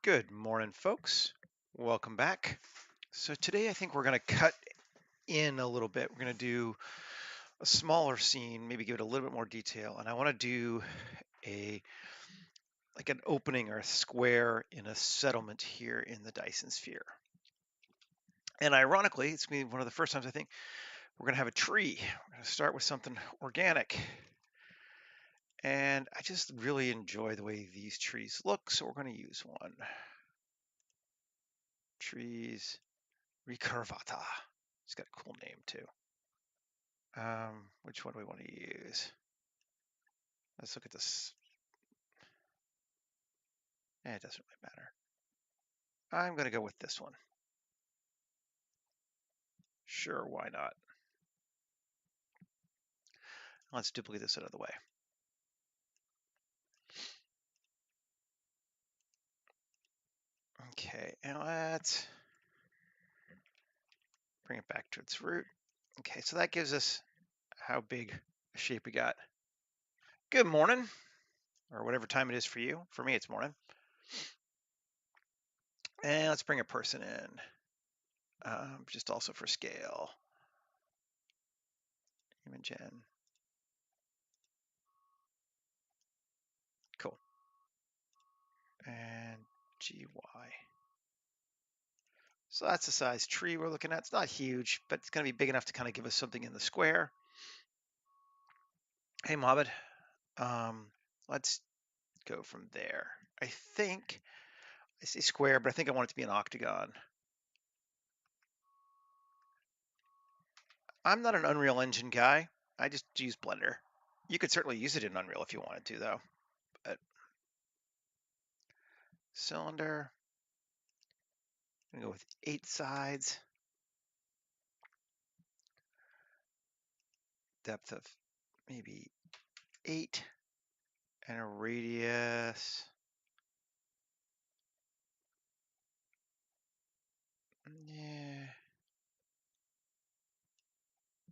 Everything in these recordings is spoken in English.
Good morning, folks. Welcome back. So today I think we're going to cut in a little bit. We're going to do a smaller scene, maybe give it a little bit more detail. And I want to do a like an opening or a square in a settlement here in the Dyson sphere. And ironically, it's going to be one of the first times I think we're going to have a tree. We're going to start with something organic. And I just really enjoy the way these trees look, so we're going to use one. Trees Recurvata. It's got a cool name too. Which one do we want to use? Let's look at this. It doesn't really matter. I'm going to go with this one. Sure, why not? Let's duplicate this out of the way. Okay, and let's bring it back to its root. Okay, so that gives us how big a shape we got. Good morning, or whatever time it is for you. For me, it's morning. And let's bring a person in, just also for scale. Human gen. Cool. And GY. So that's the size tree we're looking at. It's not huge, but it's going to be big enough to kind of give us something in the square. Hey, Mohammed. Let's go from there. I think I say square, but I think I want it to be an octagon. I'm not an Unreal Engine guy. I just use Blender. You could certainly use it in Unreal if you wanted to, though. But cylinder. I'm gonna go with 8 sides. Depth of maybe 8, and a radius. Yeah,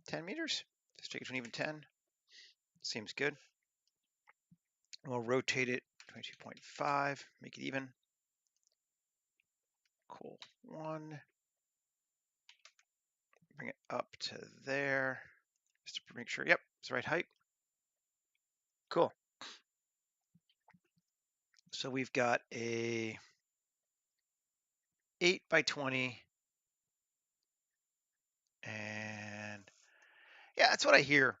10 meters. Let's take it to an even 10. Seems good. We'll rotate it 22.5, make it even. Cool. 1. Bring it up to there, just to make sure. Yep, it's the right height. Cool. So we've got a 8 by 20, and yeah, that's what I hear.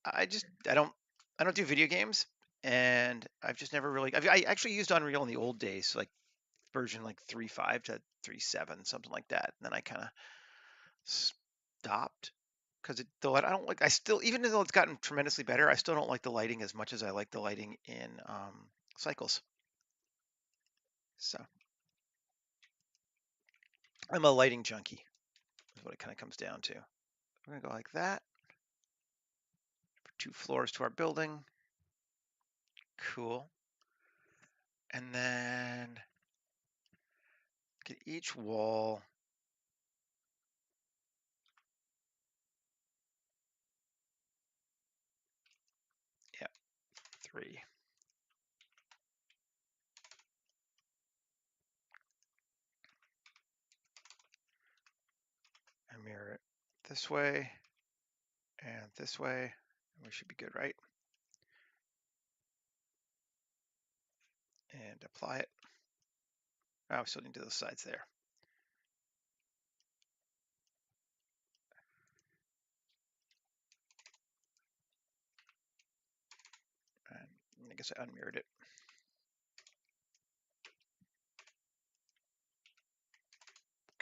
I don't do video games, and I've just never really. I actually used Unreal in the old days, like version like 3.5 to 3.7, something like that. And then I kind of stopped because though I don't like. I still, even though it's gotten tremendously better, I still don't like the lighting as much as I like the lighting in Cycles. So I'm a lighting junkie, is what it kind of comes down to. We're gonna go like that. 2 floors to our building. Cool. And then get each wall. Yeah, 3. And mirror it this way and this way. And we should be good, right? And apply it. Oh, we still need to do those sides there. And I guess I unmirrored it.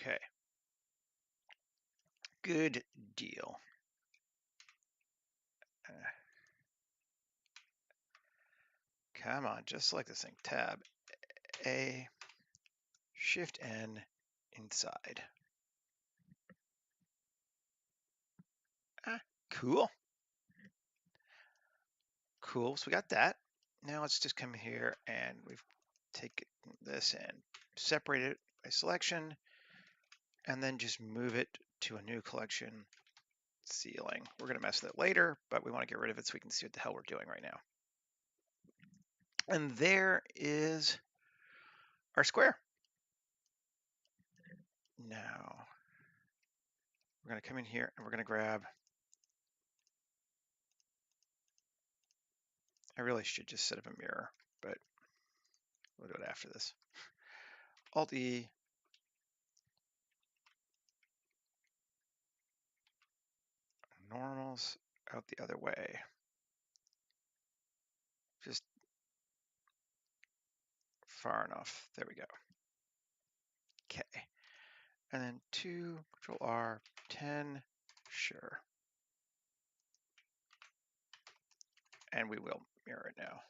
Okay. Good deal. Come on, just select this thing. Tab A, Shift N, inside. Cool. Cool, so we got that. Now let's just come here and we've taken this and separate it by selection, and then just move it to a new collection ceiling. We're gonna mess with it later, but we wanna get rid of it so we can see what the hell we're doing right now. And there is our square. Now, we're going to come in here and we're going to grab, I really should just set up a mirror, but we'll do it after this. Alt-E, normals out the other way. Just far enough. There we go. Okay. And then 2, Control R, 10, sure. And we will mirror it now.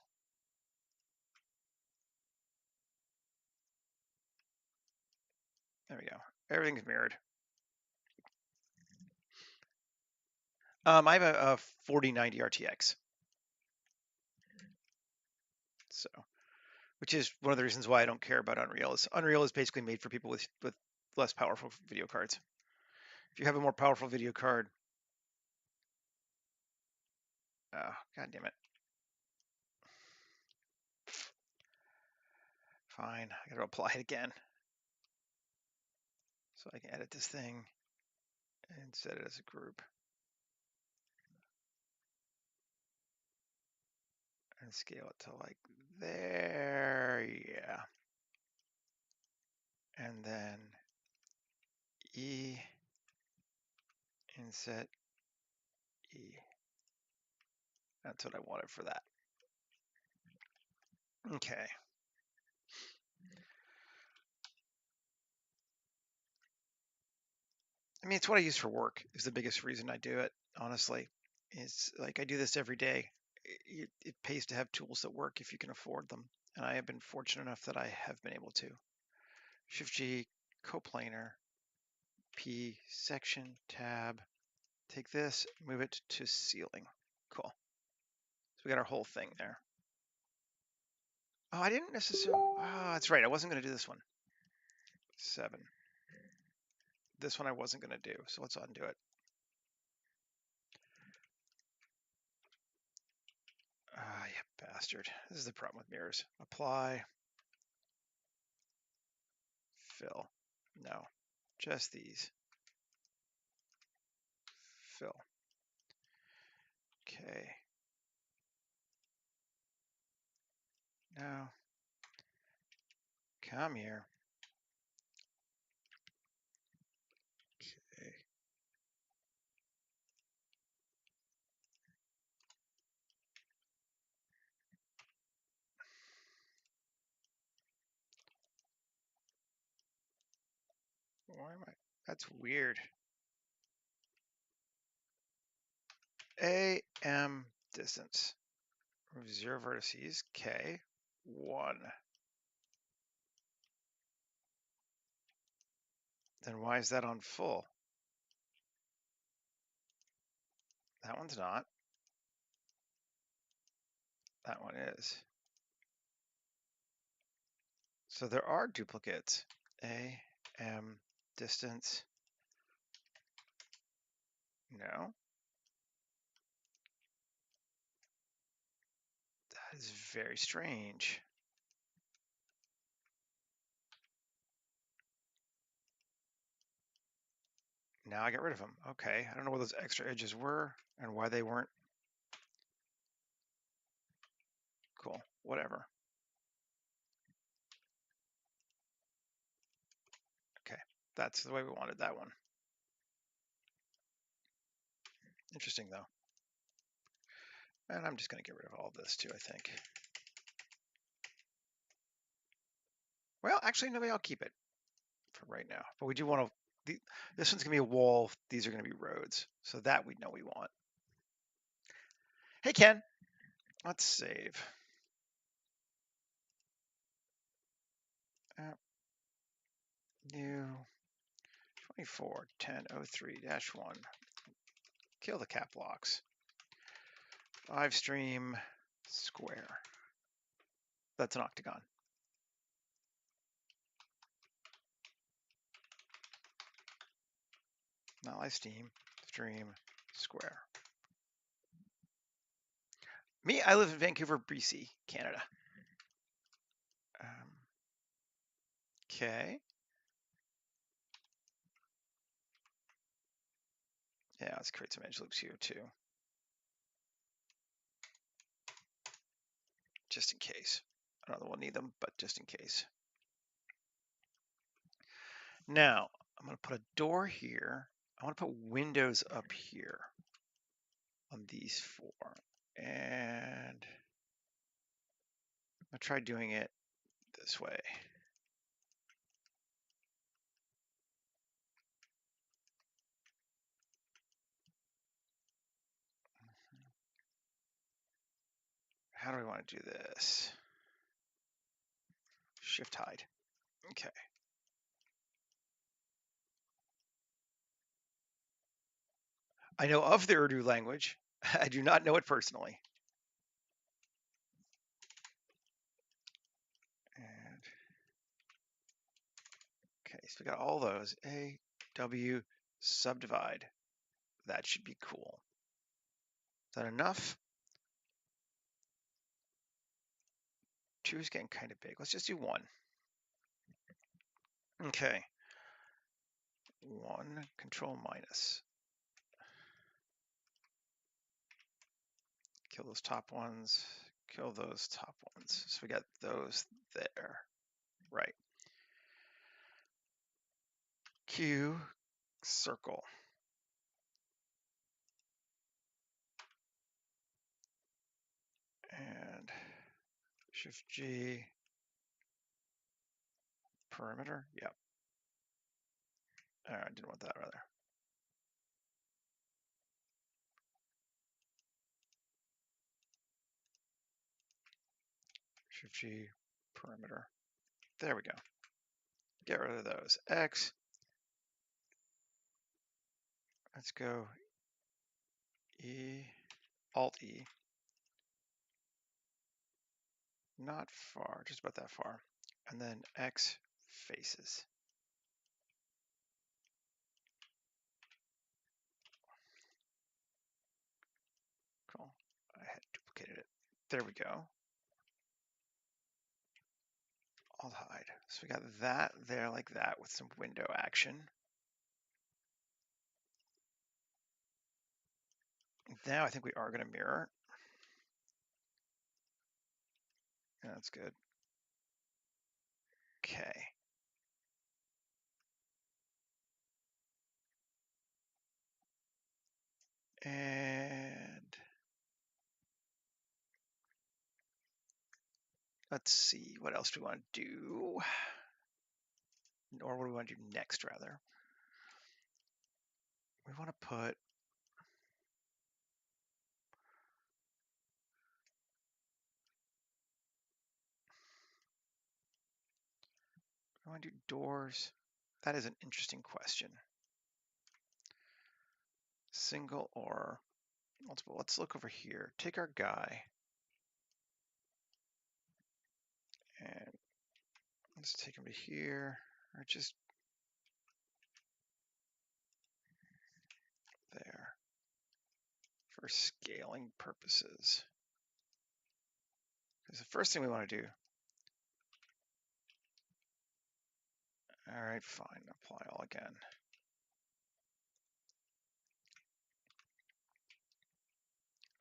There we go. Everything's mirrored. I have a 4090 RTX. So, which is one of the reasons why I don't care about Unreal. Unreal is basically made for people with less powerful video cards. If you have a more powerful video card, oh, God damn it. Fine, I gotta apply it again. So I can edit this thing and set it as a group. And scale it to like there, yeah. And then E, inset E. That's what I wanted for that. Okay. I mean, it's what I use for work is the biggest reason I do it, honestly. It's like I do this every day. It pays to have tools that work if you can afford them. And I have been fortunate enough that I have been able to. Shift-G, coplanar, P, section, tab. Take this, move it to ceiling. Cool. So we got our whole thing there. Oh, I didn't necessarily, oh, that's right. I wasn't going to do this one. 7. This one I wasn't going to do, so let's undo it. Ah, you bastard. This is the problem with mirrors. Apply. Fill. No, just these. Fill. Okay. Now, come here. Okay. Why am I? That's weird. AM distance. 0 vertices. K. 1. Then why is that on full? That one's not. That one is. So there are duplicates. AM distance. No. That is very strange. Now I got rid of them. Okay, I don't know where those extra edges were and why they weren't. Cool, whatever. Okay, that's the way we wanted that one. Interesting though. And I'm just gonna get rid of all of this too, I think. Well, actually, no, maybe I'll keep it for right now. But we do want to, this one's gonna be a wall. These are gonna be roads. So that we know we want. Hey, Ken, let's save. New 241003-1. Kill the cap locks. 5 stream square. That's an octagon. Not live stream square. Me, I live in Vancouver, BC, Canada. Okay. Yeah, let's create some edge loops here too. Just in case. I don't know that we'll need them, but just in case. Now, I'm going to put a door here. I want to put windows up here on these four. And I'll try doing it this way. How do we want to do this? Shift hide. Okay. I know of the Urdu language. I do not know it personally. And okay, so we got all those. A, W, subdivide. That should be cool. Is that enough? 2 is getting kind of big. Let's just do 1. Okay. 1, control minus. Kill those top ones. Kill those top ones. So we got those there. Right. Q, circle. And Shift G, perimeter. Yep. I didn't want that rather. Shift G, perimeter. There we go. Get rid of those. X. Let's go E, Alt E. Not far, just about that far. And then X faces. Cool. I had duplicated it. There we go. Alt hide. So we got that there like that with some window action. Now I think we are going to mirror. Yeah, that's good. Okay. And let's see, what else do we want to do? Or what do we want to do next, rather? We want to put I want to do doors. That is an interesting question. Single or multiple. Let's look over here. Take our guy and let's take him to here, or just there for scaling purposes. Because the first thing we want to do. All right, fine. Apply all again.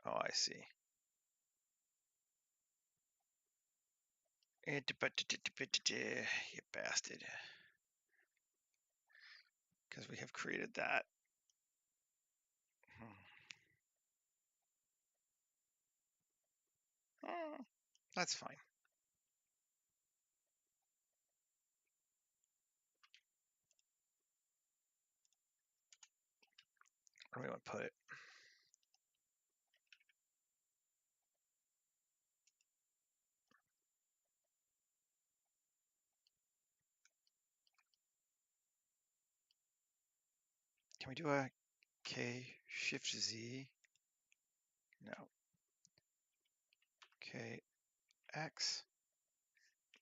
Oh, I see. You bastard. Because we have created that. Oh, that's fine. Where do we want to put it? Can we do a K Shift Z? No. K X?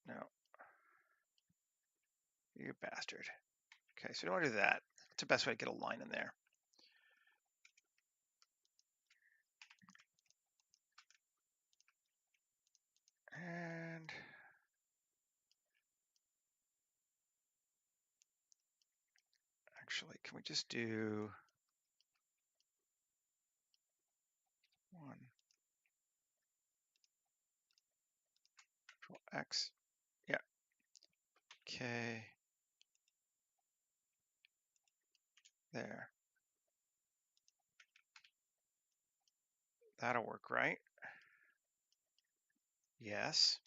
No. You bastard. Okay, so we don't want to do that. It's the best way to get a line in there. And actually, can we just do X. Yeah. K. There. That'll work, right? Yes.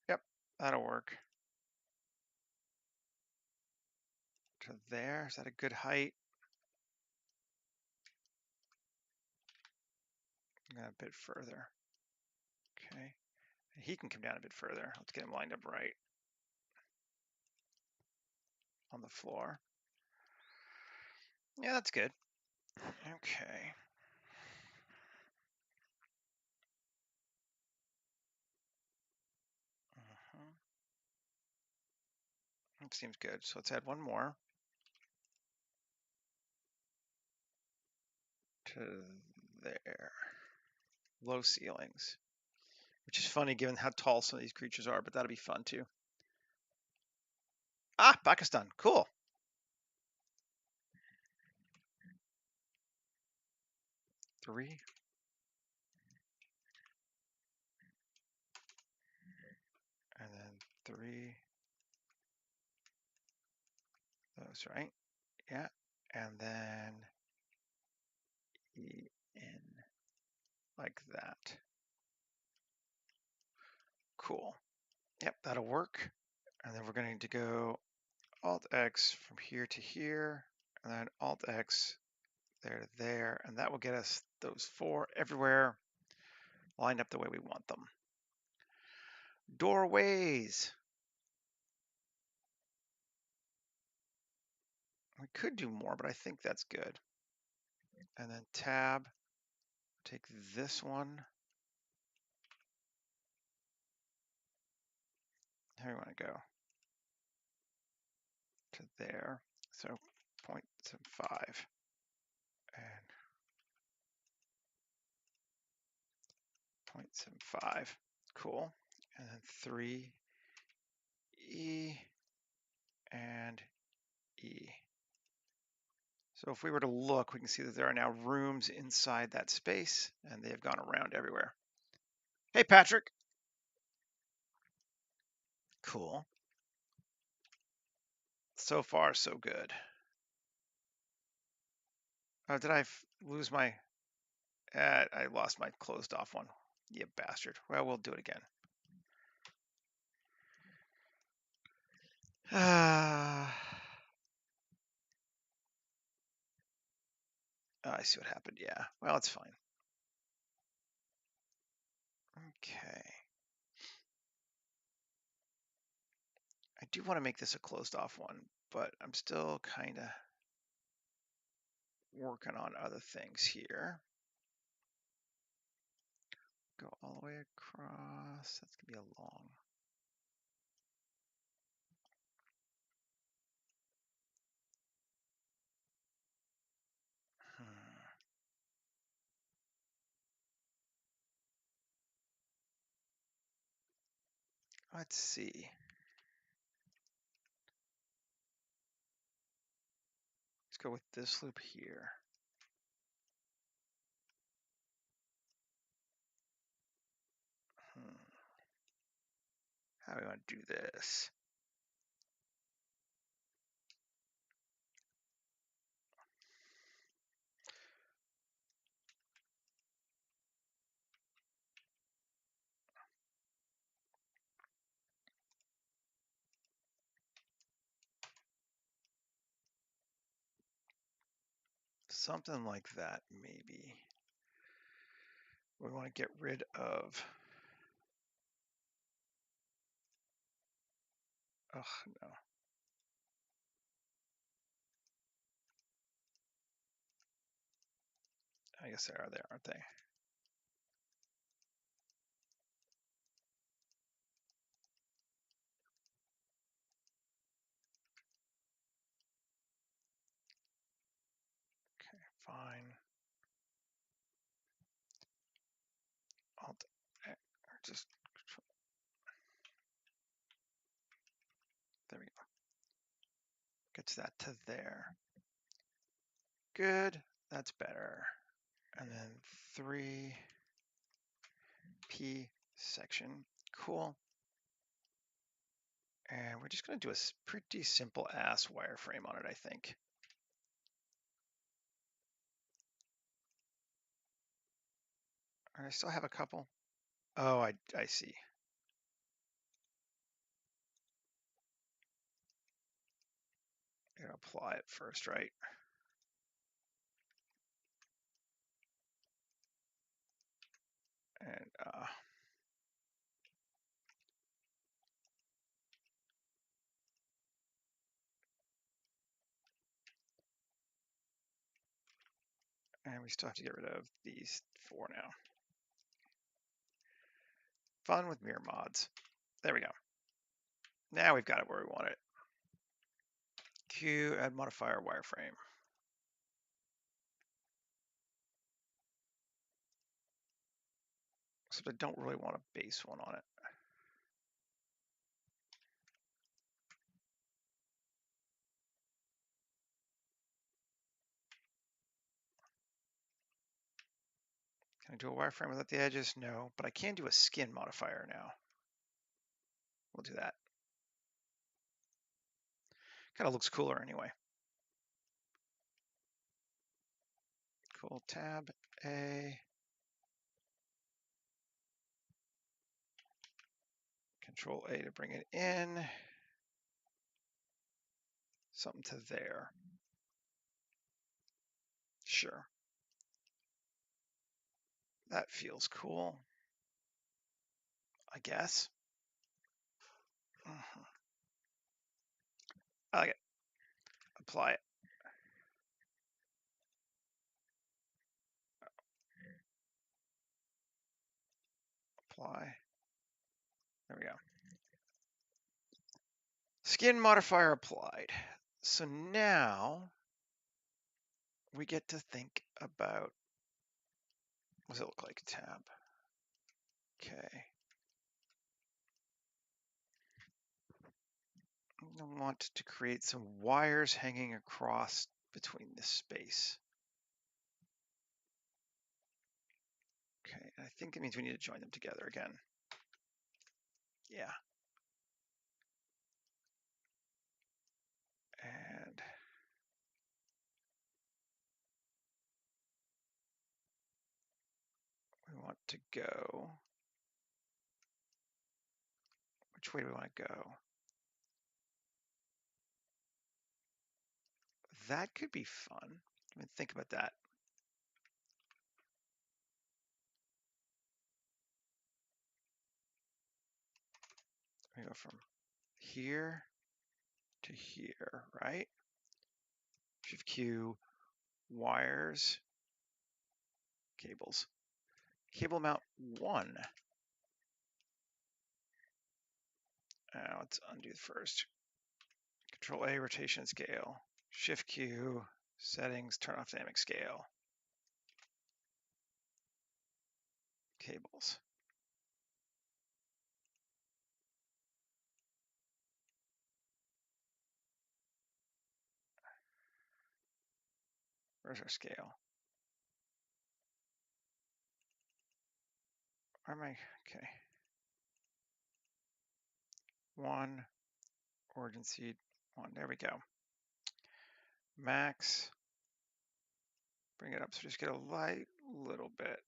Yep, that'll work. To there. Is that a good height? A bit further. Okay. He can come down a bit further. Let's get him lined up right on the floor. Yeah, that's good. Okay. That seems good. So let's add one more to there. Low ceilings, which is funny given how tall some of these creatures are, but that'll be fun too. Ah, Pakistan. Cool. Three. And then three. Those, right? Yeah. And then EN like that. Cool. Yep, that'll work. And then we're going to go Alt X from here to here, and then Alt X there to there, and that will get us those four everywhere lined up the way we want them. Doorways. We could do more, but I think that's good. And then tab, take this one. How do you want to go? To there. So 0.75. And 0.75. Cool. And then 3 E and E. So if we were to look, we can see that there are now rooms inside that space, and they have gone around everywhere. Hey, Patrick. Cool. So far, so good. Oh, did I lose my... I lost my closed off one. You bastard. Well, we'll do it again. I see what happened. Yeah. Well, it's fine. Okay. I do want to make this a closed off one, but I'm still kind of working on other things here. Go all the way across. That's going to be a long... Let's see. Let's go with this loop here. How do we want to do this? Something like that, maybe. We want to get rid of... Oh, no. I guess they are there, aren't they? Okay, fine. Alt, or just control. There we go. Gets that to there. Good. That's better. And then 3 P section. cool. And we're just going to do a pretty simple ass wireframe on it, I think. I still have a couple. Oh, I see. Apply it first, right? And we still have to get rid of these 4 now. Fun with mirror mods. There we go. Now we've got it where we want it. Q, add modifier wireframe. Except I don't really want a base one on it. Can I do a wireframe without the edges? No, but I can do a skin modifier now. We'll do that. Kind of looks cooler anyway. Cool, tab A. Control A to bring it in. Something to there. Sure. That feels cool, I guess. I like it. Apply it. Apply. There we go. Skin modifier applied. So now we get to think about, what does it look like? Tab. Okay. I want to create some wires hanging across between this space. Okay, I think it means we need to join them together again. Yeah. And we want to go, which way do we want to go? That could be fun. I mean, think about that. We go from here to here, right? Shift Q, wires, cables. Cable mount 1. Let's undo first. Control A, rotation scale. Shift Q, settings, turn off dynamic scale. Cables. Where's our scale? Where am I? Okay. 1, origin seed 1. There we go. Max. Bring it up so just get a light little bit.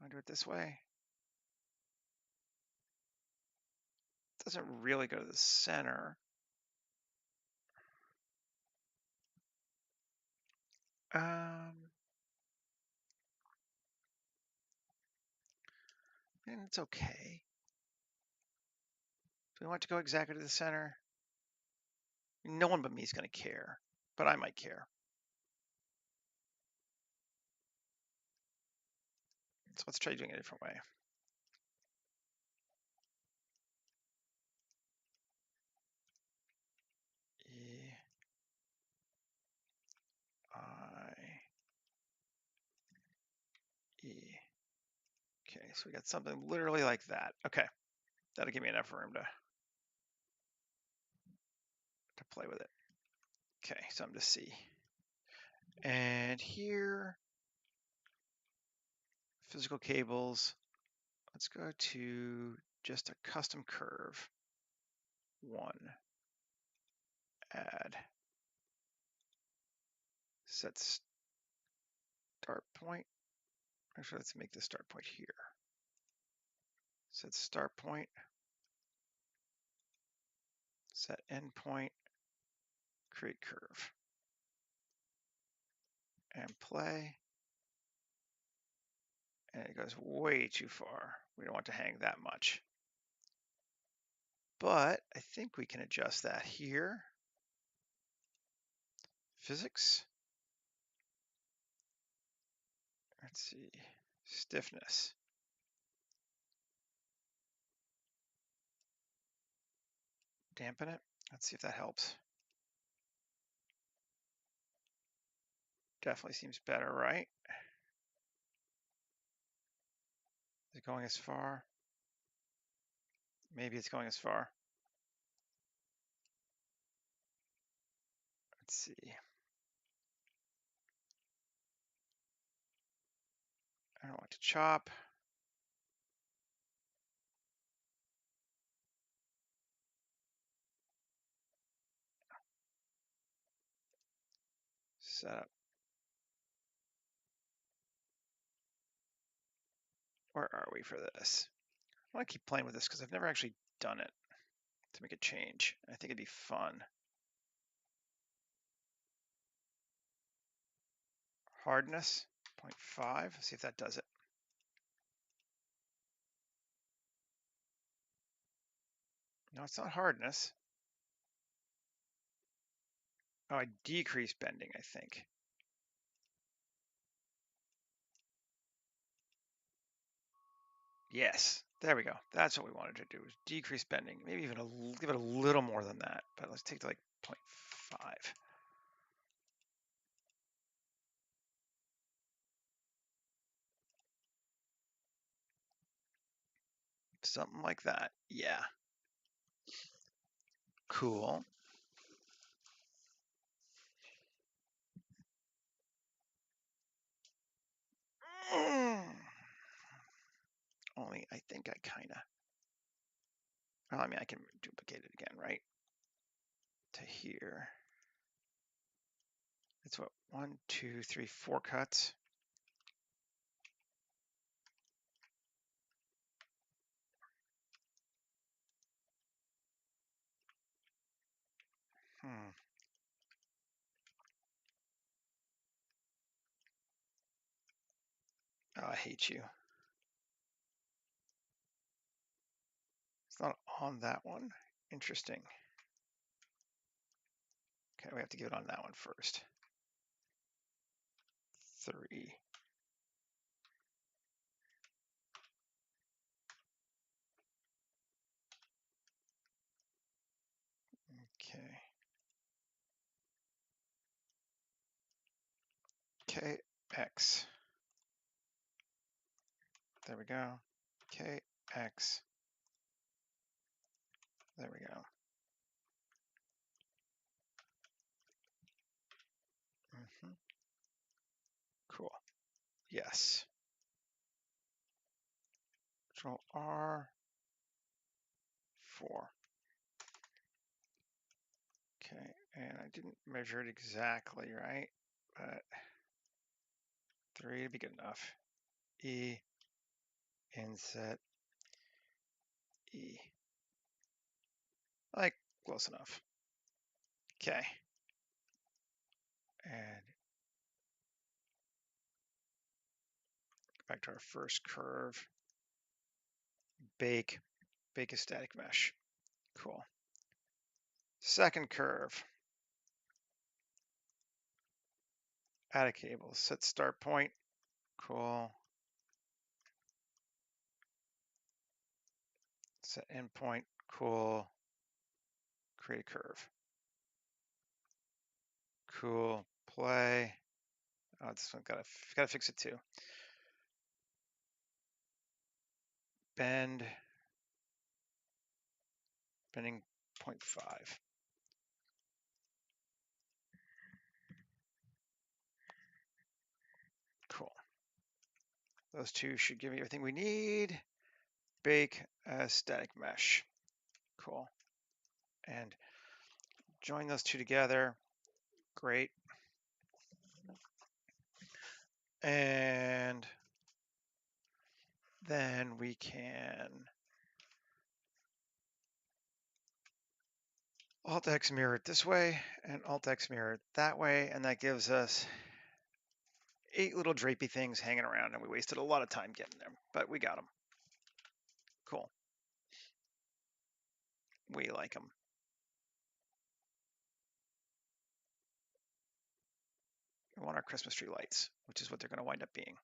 Want to do it this way? Doesn't really go to the center. And it's okay. Do we want to go exactly to the center? No one but me is going to care, but I might care. So let's try doing it a different way. E, I, E. Okay, so we got something literally like that. Okay, that'll give me enough room to play with it. Okay, something to see. And here, physical cables, Let's go to just a custom curve. 1, add, set start point. Actually, let's make the start point here. Set start point, set endpoint, create curve, and play. And it goes way too far. We don't want to hang that much. But I think we can adjust that here. Physics. Let's see. Stiffness. Dampen it. Let's see if that helps. Definitely seems better, right? Is it going as far? Maybe it's going as far. Let's see. I don't want to chop. Set up. Where are we for this? I want to keep playing with this because I've never actually done it to make a change. I think it'd be fun. Hardness, 0.5. See if that does it. No, it's not hardness. Oh, I decrease bending, I think. Yes, there we go. That's what we wanted to do, is decrease bending. Maybe even give it a little more than that, but let's take to like 0.5. Something like that. Yeah. Cool. Only I think I kind of, well, I mean, I can duplicate it again, right? To here. It's what, 1, 2, 3, 4 cuts. Oh, I hate you. It's not on that one. Interesting. Okay, we have to give it on that one first. 3. Okay. KX. There we go. KX. There we go. Cool. Yes. Control R. 4. Okay, and I didn't measure it exactly, right? But 3 would be good enough. E. Inset. E. Like, close enough. Okay. And back to our first curve. Bake a static mesh. Cool. Second curve. Add a cable. Set start point. Cool. Set endpoint. Cool. Create a curve. Cool. Play. Oh, this one gotta fix it too. Bending 0.5. Cool. Those two should give me everything we need. bake as static mesh. Cool. And join those two together. Great. And then we can Alt-X mirror it this way and Alt-X mirror it that way, and that gives us 8 little drapey things hanging around, and we wasted a lot of time getting them, but we got them. Cool. We like them. We want our Christmas tree lights, which is what they're going to wind up being.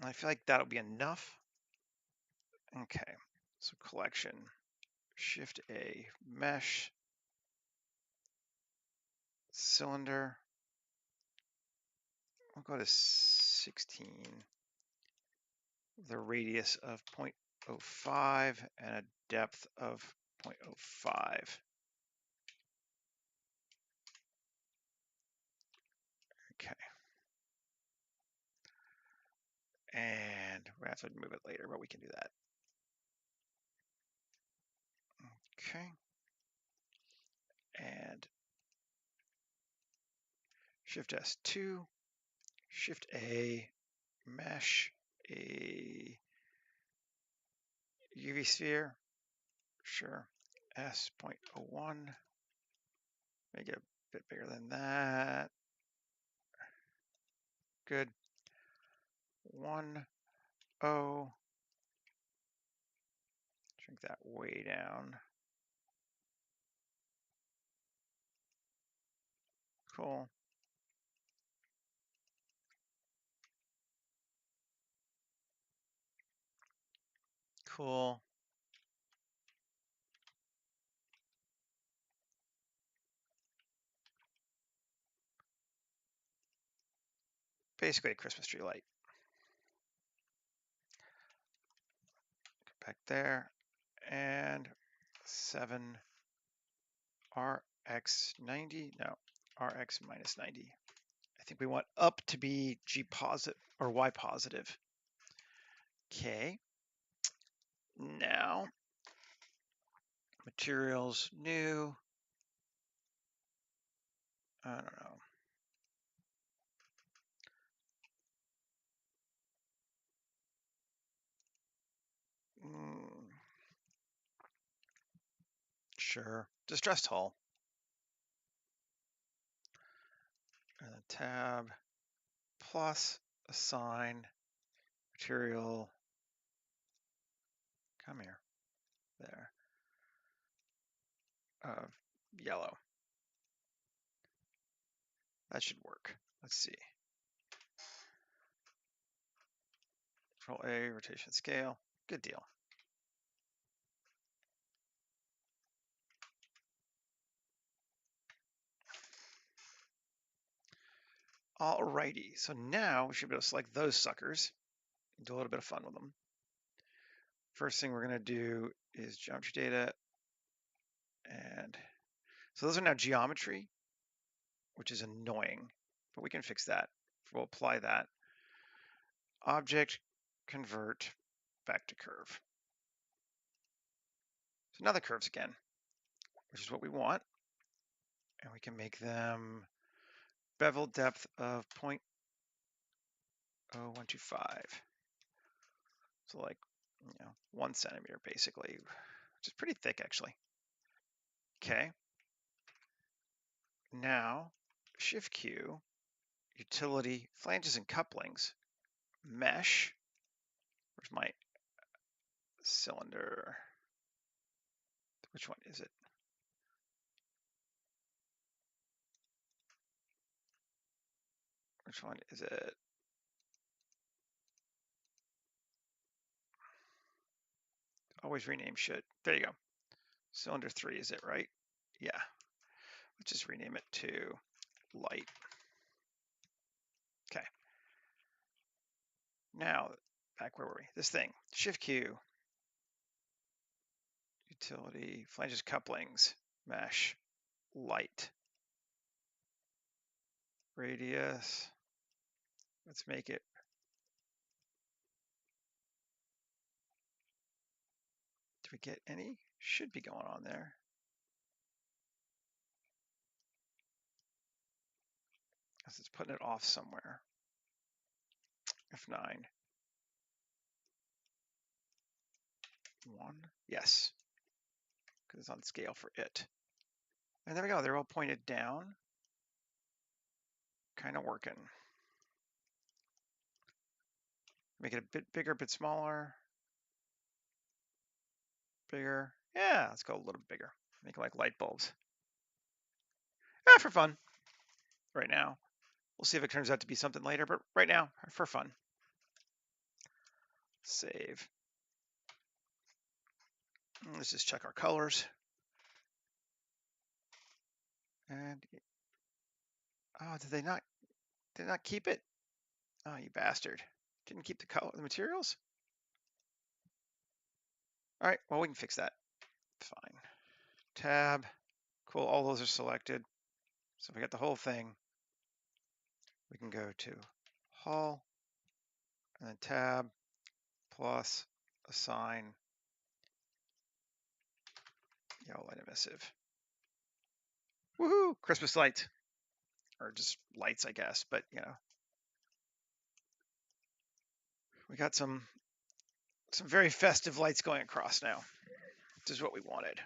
I feel like that'll be enough. Okay, so collection, Shift A, mesh, cylinder. We'll go to 16, the radius of 0.05 and a depth of 0.05. Okay. And we're gonna have to move it later, but we can do that. Okay. And Shift S2, Shift A, mesh, a UV sphere, sure, S.01, make it a bit bigger than that. Good. 1, 0, shrink that way down. Cool. Cool. Basically a Christmas tree light. Go back there, and 7 RX90, no, RX minus 90. I think we want up to be G positive or Y positive. Okay. Now, materials, new. I don't know. Sure. Distressed hull. And then tab plus assign material. Come here. There. Of yellow. That should work. Let's see. Control A, rotation scale. Good deal. Alrighty, so now we should be able to select those suckers and do a little bit of fun with them. First thing we're going to do is geometry data, and so those are now geometry, which is annoying, but we can fix that. We'll apply that. Object, convert, back to curve. So now the curves again, which is what we want, and we can make them bevel depth of 0.0125. So like, 1 centimeter basically, which is pretty thick actually. Okay. Now, Shift Q, utility, flanges and couplings, mesh. Where's my cylinder? Which one is it? Which one is it? Always rename shit. There you go. Cylinder 3, is it right? Yeah. Let's just rename it to light. Okay. Now, back where were we? This thing, Shift Q, utility, flanges, couplings, mesh, light, radius. Let's make it we get any? Should be going on there. Because it's putting it off somewhere. F9. 1. Yes. Because it's on scale for it. And there we go. They're all pointed down. Kind of working. Make it a bit bigger, a bit smaller. Bigger. Yeah, let's go a little bigger. Make it like light bulbs. For fun. Right now. We'll see if it turns out to be something later, but right now, for fun. Save. Let's just check our colors. And oh, did they not keep it? Oh, you bastard. Didn't keep the materials? All right, well, we can fix that. Fine. Tab. Cool, all those are selected. So if we got the whole thing, we can go to Hull, and then Tab, plus, assign, yellow light emissive. Woohoo! Christmas lights. Or just lights, I guess, but you know. We got some very festive lights going across now, which is what we wanted.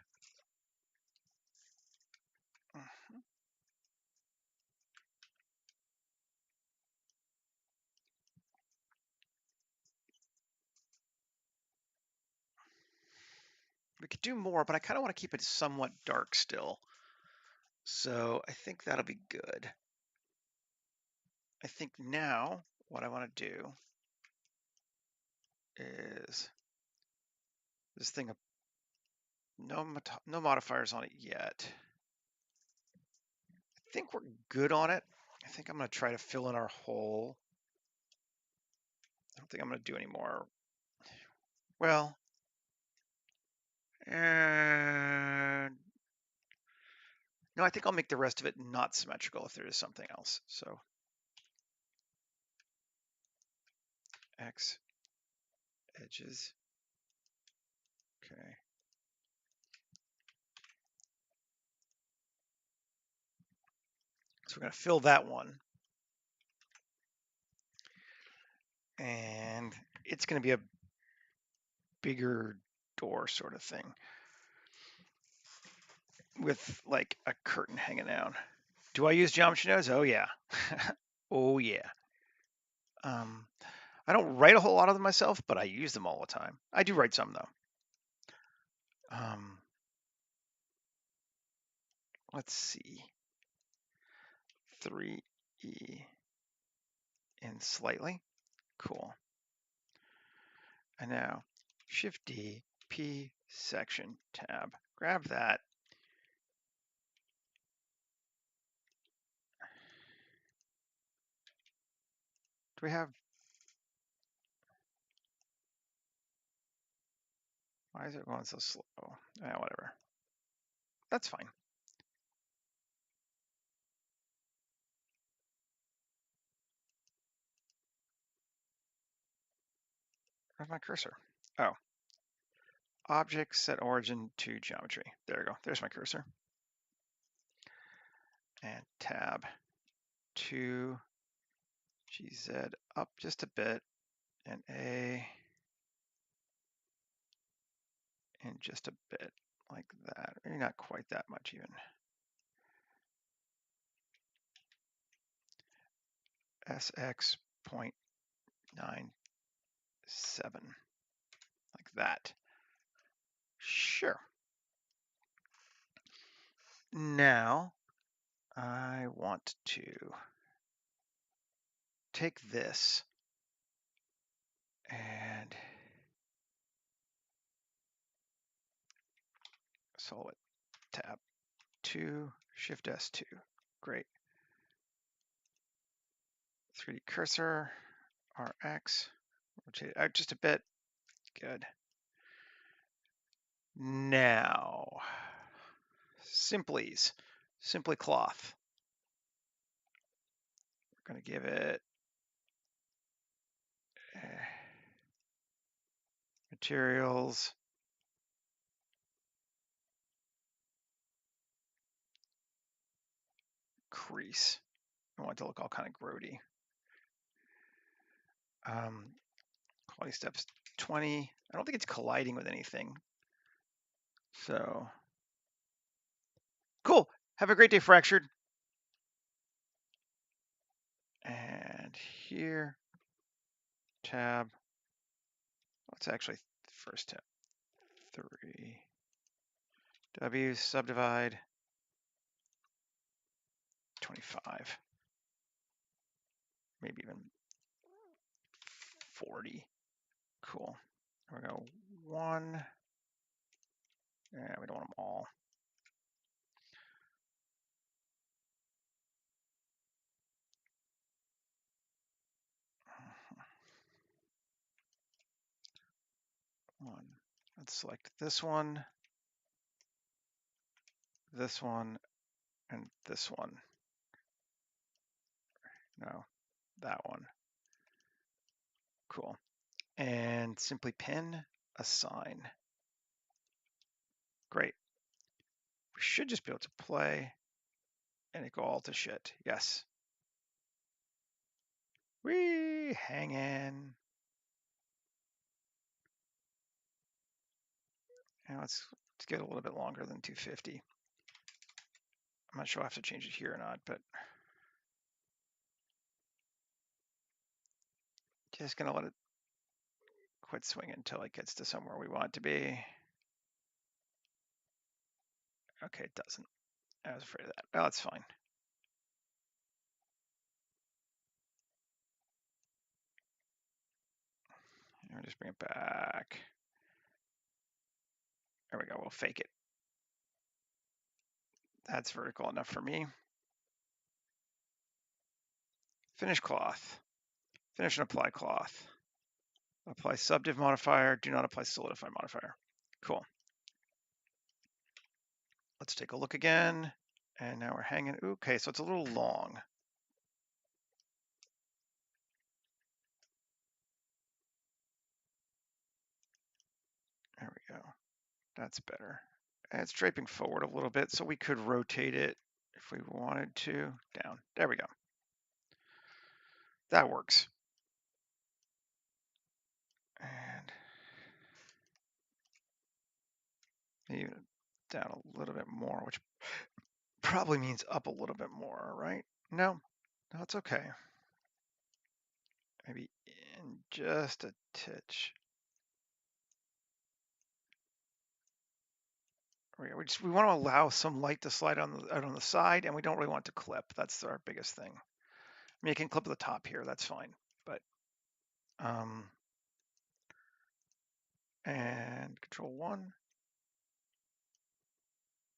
We could do more, but I kind of want to keep it somewhat dark still. So I think that'll be good. I think now what I want to do is this thing, no modifiers on it yet. I think we're good on it. I think I'm going to try to fill in our hole. I don't think I'm going to do any more. Well, and no, I think I'll make the rest of it not symmetrical if there is something else. So X edges. Okay. So we're going to fill that one. And it's going to be a bigger door sort of thing with like a curtain hanging down. Do I use geometry nodes? Oh yeah. Oh yeah. I don't write a whole lot of them myself, but I use them all the time. I do write some though. Let's see. 3E in slightly. Cool. And now Shift D, P section tab. Grab that. Do we have? Why is it going so slow? Whatever. That's fine. Where's my cursor? Oh. Object set origin to geometry. There we go. There's my cursor. And tab 2 GZ up just a bit, and A in just a bit, like that. Maybe not quite that much even. SX 0.97, like that. Sure. Now I want to take this and solid tab 2, Shift S2. Great. 3D cursor, RX, rotate it out just a bit. Good. Now, simply cloth. We're going to give it materials, crease. I want it to look all kind of grody. Quality steps 20. I don't think it's colliding with anything. So cool. Have a great day, Fractured. And here, tab. It's actually first tab. 3. W, subdivide. 25. Maybe even 40. Cool. We're going to go 1. Yeah, we don't want them all. One. Let's select this one, and this one. No, that one. Cool. And simply pin, assign. Great. We should just be able to play and it go all to shit. Yes. Whee, hanging. And let's get a little bit longer than 250. I'm not sure I'll have to change it here or not, but just gonna let it quit swinging until it gets to somewhere we want it to be. Okay, it doesn't. I was afraid of that. Oh, that's fine. We'll just bring it back. There we go. We'll fake it. That's vertical enough for me. Finish cloth. Finish and apply cloth. Apply subdiv modifier. Do not apply solidify modifier. Cool. Let's take a look again. And now we're hanging. Okay, so it's a little long. There we go. That's better. And it's draping forward a little bit, so we could rotate it if we wanted to. Down. There we go. That works. And even down a little bit more, which probably means up a little bit more, right? No, it's okay. Maybe in just a titch. We want to allow some light to slide out on the side, and we don't really want to clip. That's our biggest thing. I mean, you can clip the top here. That's fine. But and Control 1.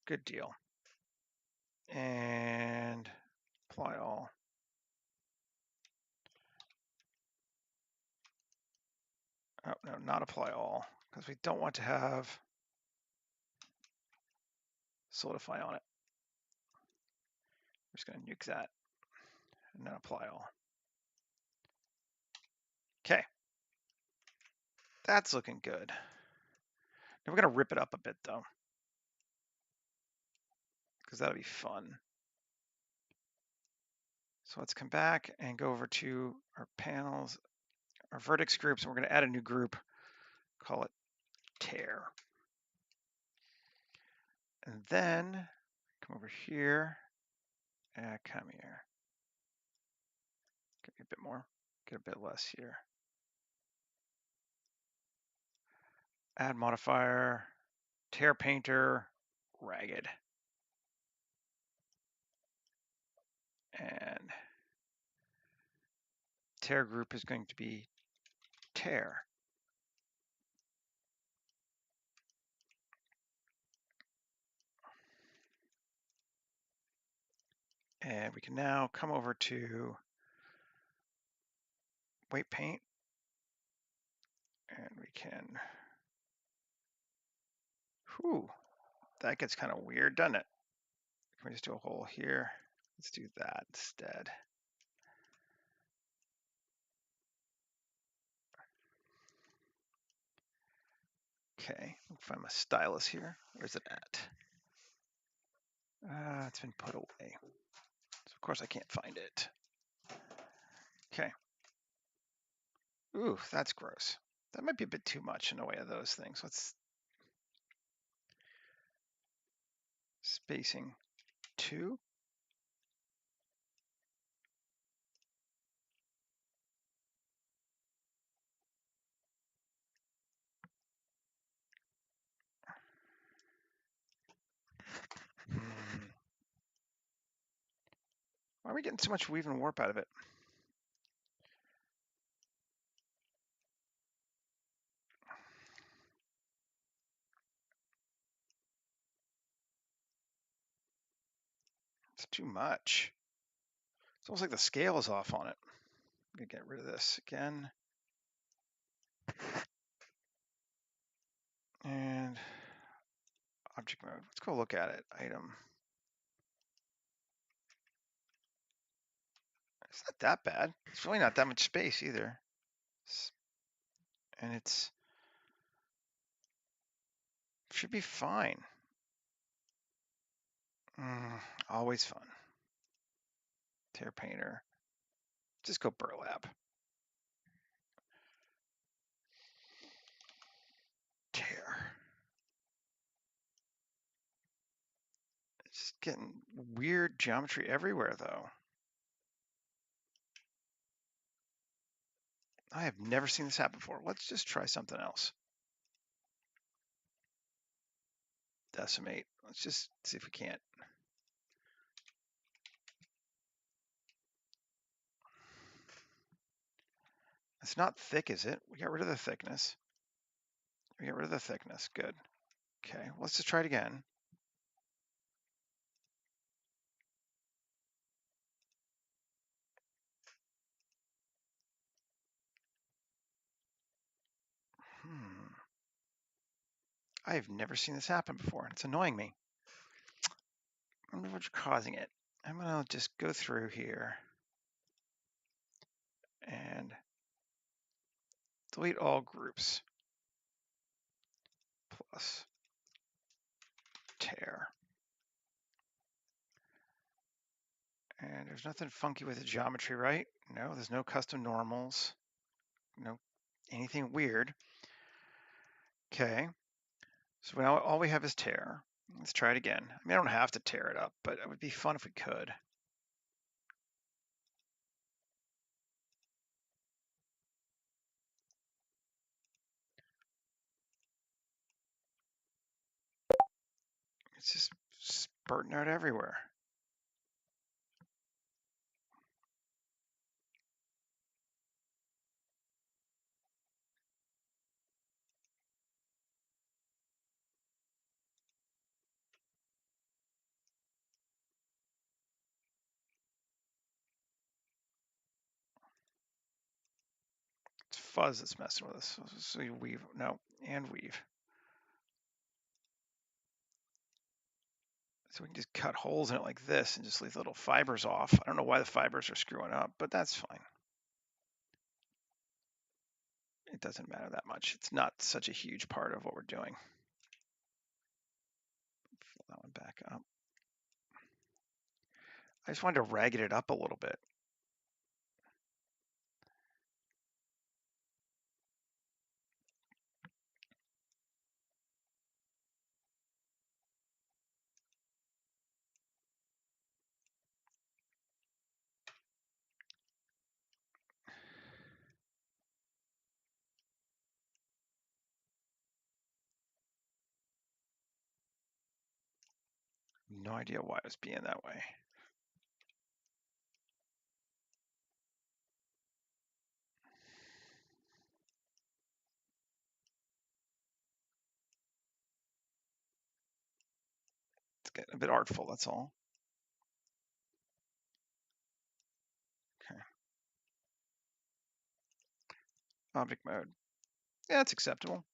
Good deal. And apply all. Oh, no, not apply all, because we don't want to have solidify on it. We're just going to nuke that and then apply all. Okay. That's looking good. Now we're going to rip it up a bit, though, because that'll be fun. So let's come back and go over to our panels, our vertex groups, and we're going to add a new group, call it tear. And then come over here, and come here. Get a bit more, get a bit less here. Add modifier, tear painter, ragged. And tear group is going to be tear. And we can now come over to weight paint, and we can, whew, that gets kind of weird, doesn't it? Can we just do a hole here? Let's do that instead. Okay, I'll find my stylus here. Where's it at? It's been put away. So of course, I can't find it. Okay. Ooh, that's gross. That might be a bit too much in a way of those things. Let's spacing 2. Why are we getting so much weave and warp out of it? It's too much. It's almost like the scale is off on it. I'm gonna get rid of this again. And object mode. Let's go look at it. Item. It's not that bad. It's really not that much space either. And it's should be fine. Always fun. Tear painter. Just go burlap. Tear. It's getting weird geometry everywhere though. I have never seen this happen before. Let's just try something else. Decimate. Let's just see if we can't. It's not thick, is it? We got rid of the thickness. We got rid of the thickness. Good. Okay, let's just try it again. I've never seen this happen before. It's annoying me. I wonder what's causing it. I'm gonna just go through here and delete all groups plus tear. And there's nothing funky with the geometry, right? No, there's no custom normals. No, anything weird. Okay, so now all we have is tear. Let's try it again. I mean, I don't have to tear it up, but it would be fun if we could. It's just spurting out everywhere. It's fuzz that's messing with us. So you weave, no, and weave. So we can just cut holes in it like this and just leave the little fibers off. I don't know why the fibers are screwing up, but that's fine. It doesn't matter that much. It's not such a huge part of what we're doing. Fill that one back up. I just wanted to ragged it up a little bit. No idea why it was being that way. It's getting a bit artful, that's all. Okay. Object mode. Yeah, it's acceptable.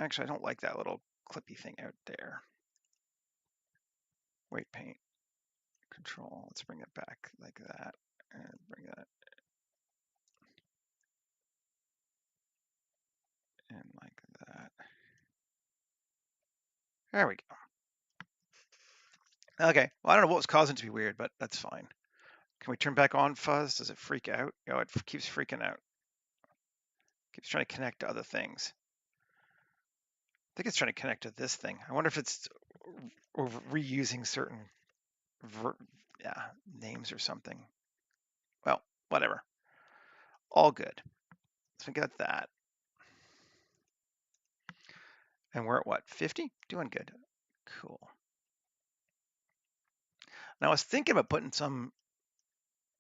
Actually, I don't like that little clippy thing out there. Weight paint. Control. Let's bring it back like that. And bring that in like that. There we go. Okay, well, I don't know what was causing it to be weird, but that's fine. Can we turn back on fuzz? Does it freak out? Oh, it keeps freaking out. Keeps trying to connect to other things. I think it's trying to connect to this thing. I wonder if it's reusing certain yeah, names or something. Well, whatever. All good. So we got that. And we're at what, 50? Doing good. Cool. Now I was thinking about putting some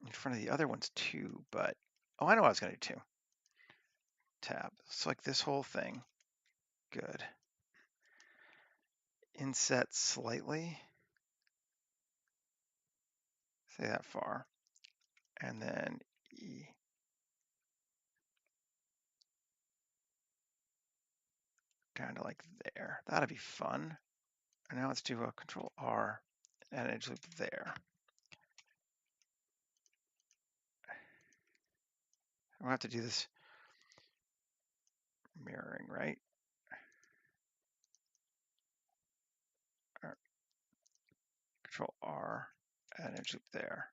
in front of the other ones too, but oh, I know what I was going to do too. Tab. Select this whole thing. Good. Inset slightly. Say that far. And then E. Down to like there. That'd be fun. And now let's do a Control R and edge loop there. I'll have to do this mirroring, right? Control R and edge loop there.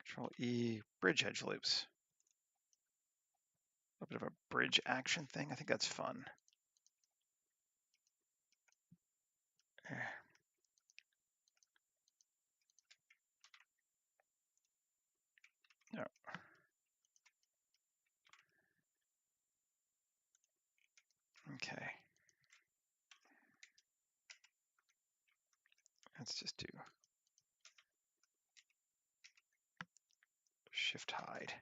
Control E, bridge edge loops. A little bit of a bridge action thing. I think that's fun. Yeah. Okay. Let's just do shift hide.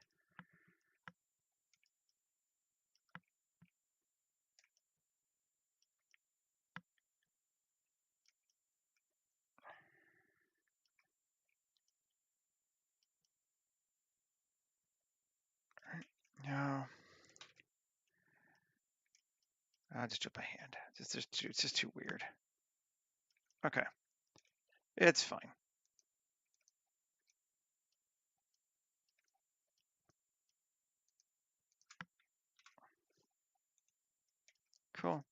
No. I'll just do it by hand. It's just too weird. Okay. It's fine. Cool.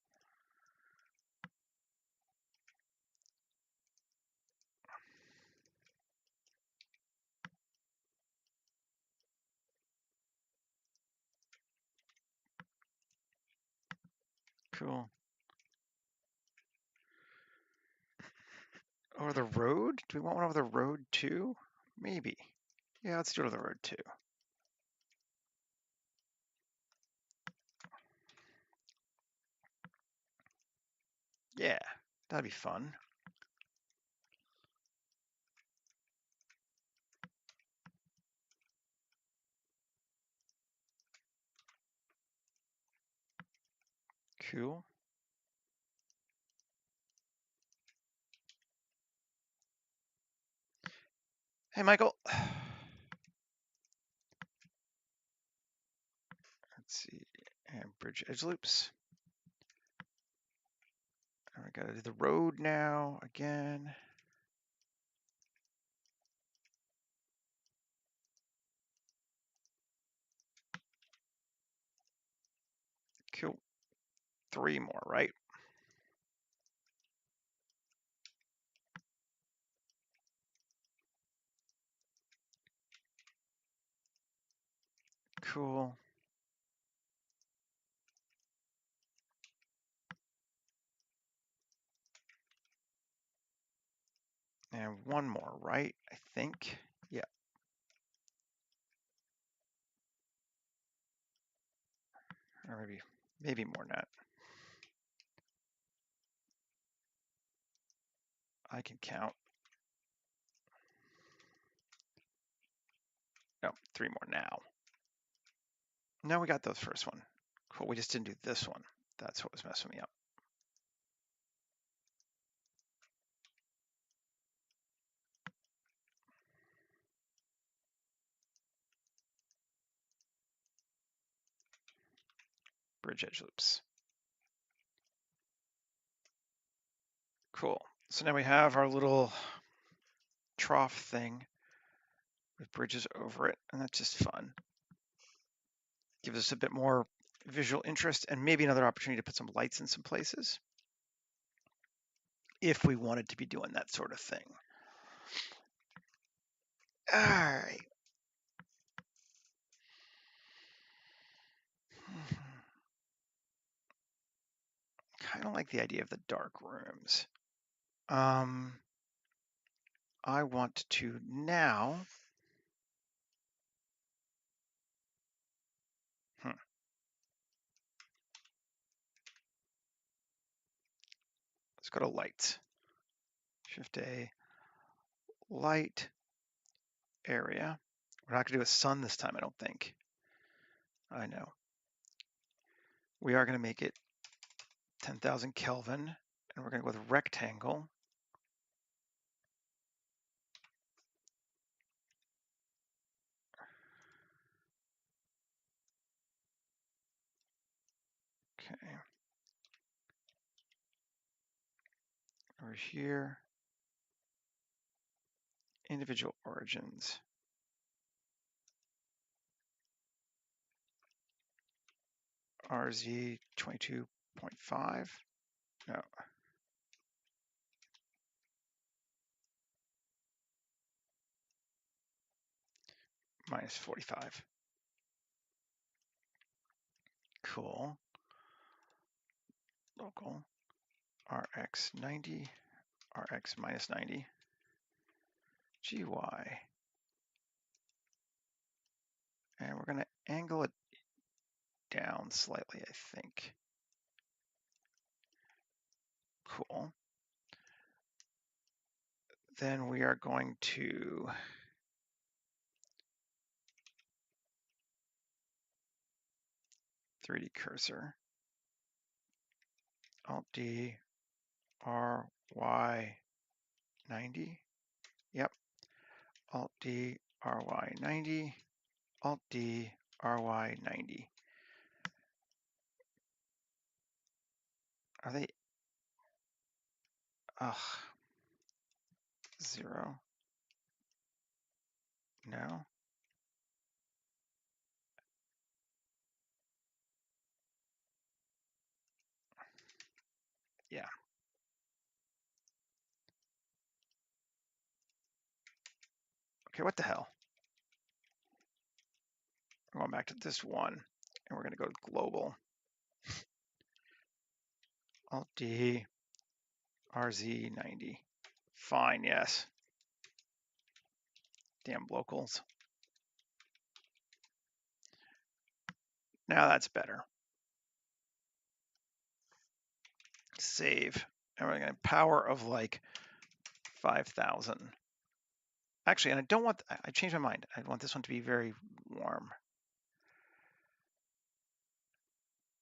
Cool. Over the road? Do we want one over the road too? Maybe. Yeah, let's do it over the road too. Yeah, that'd be fun. Cool. Hey, Michael. Let's see. And bridge edge loops. And we gotta do the road now again. Cool. 3 more, right? Cool. And 1 more, right? I think. Yeah. Or maybe more than that. I can count. No, 3 more now. No, we got those first one. Cool. We just didn't do this one. That's what was messing me up. Bridge edge loops. Cool. So now we have our little trough thing with bridges over it, and that's just fun. Gives us a bit more visual interest and maybe another opportunity to put some lights in some places if we wanted to be doing that sort of thing. All right. Kind of like the idea of the dark rooms. I want to now, let's go to lights. Shift A, light area. We're not going to do a sun this time, I don't think. I know. We are going to make it 10,000 Kelvin, and we're going to go with rectangle. Okay. Over here, individual origins. RZ 22.5. No. Minus 45. Cool. Local. RX 90. RX minus 90. GY. And we're going to angle it down slightly, I think. Cool. Then we are going to .3D cursor. Alt-D, RY 90. Yep. Alt-D, RY 90. Alt-D, RY 90. Are they? Ugh. 0. No. Yeah. Okay, what the hell? We're going back to this one, and we're going to go to global. Alt-D, RZ 90. Fine, yes. Damn locals. Now that's better. Save. And we're going to power of like 5,000. Actually, and I don't want, I changed my mind. I want this one to be very warm.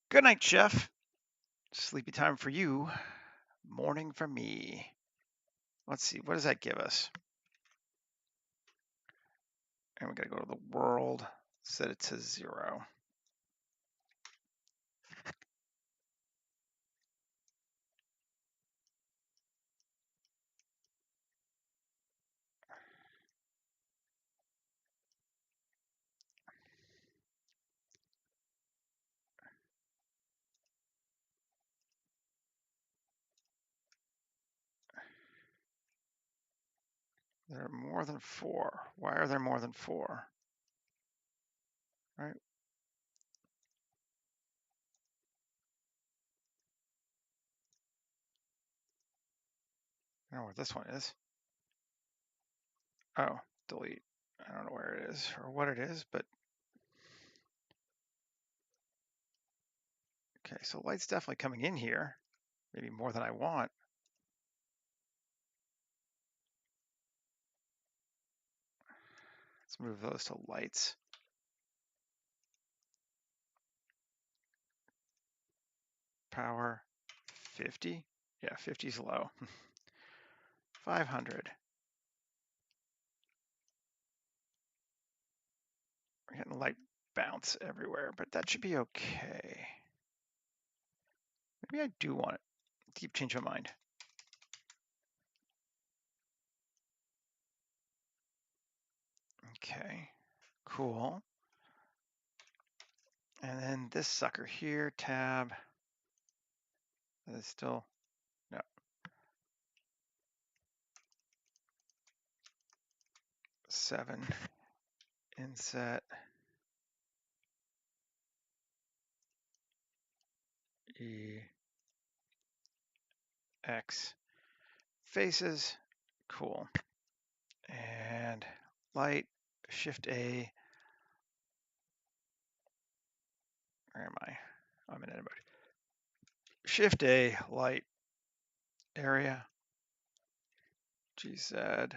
Good night, chef. Sleepy time for you. Morning for me. Let's see, what does that give us? And we got to go to the world, set it to 0. There are more than 4. Why are there more than 4? Right. I don't know where this one is. Oh, delete. I don't know where it is or what it is, but okay, so light's definitely coming in here, maybe more than I want. Let's move those to lights. Power 50. Yeah, 50 is low. 500. We're getting light bounce everywhere, but that should be okay. Maybe I do want it. Keep changing my mind. Okay, cool. And then this sucker here, tab, is still, no. 7 inset EX faces, cool. And light, Shift A, where am I? I'm in edit mode. Shift A, light, area, GZ.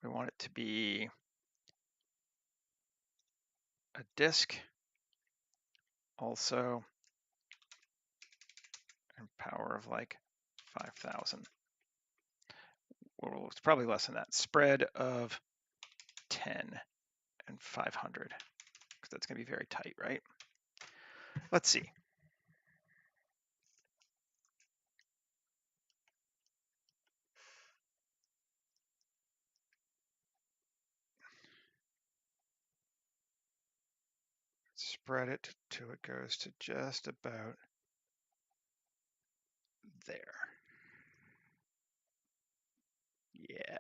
We want it to be a disk, also, and power of like 5,000. Well, it's probably less than that. Spread of 10 and 500, because that's going to be very tight, right? Let's see. Spread it till it goes to just about there. Yeah.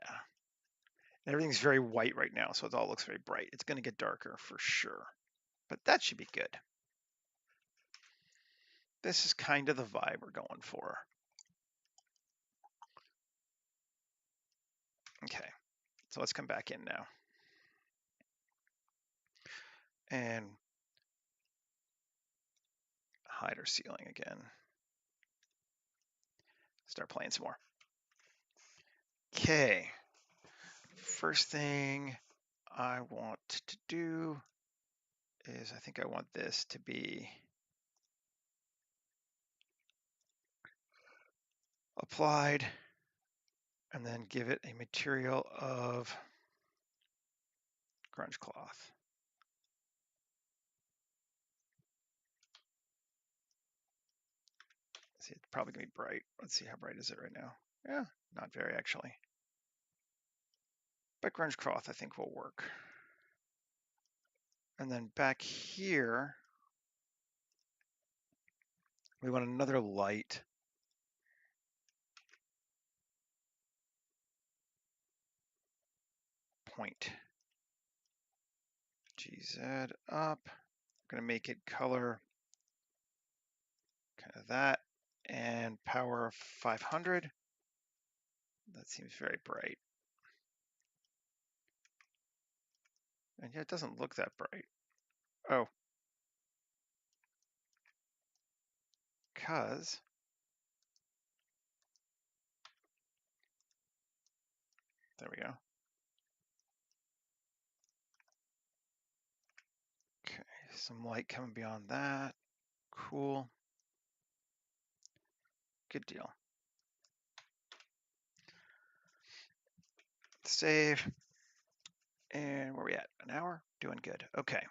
And everything's very white right now, so it all looks very bright. It's going to get darker for sure, but that should be good. This is kind of the vibe we're going for. Okay, so let's come back in now. And hide our ceiling again. Start playing some more. Okay, first thing I want to do is I think I want this to be applied and then give it a material of grunge cloth. See, it's probably gonna be bright. Let's see, how bright is it right now? Yeah, not very actually. But grunge cloth I think will work. And then back here, we want another light point. GZ up. I'm gonna make it color kind of that, and power 500. That seems very bright. And yeah, it doesn't look that bright. Oh, because there we go. Okay, some light coming beyond that. Cool. Good deal. Save. And where are we at? An hour? Doing good. Okay.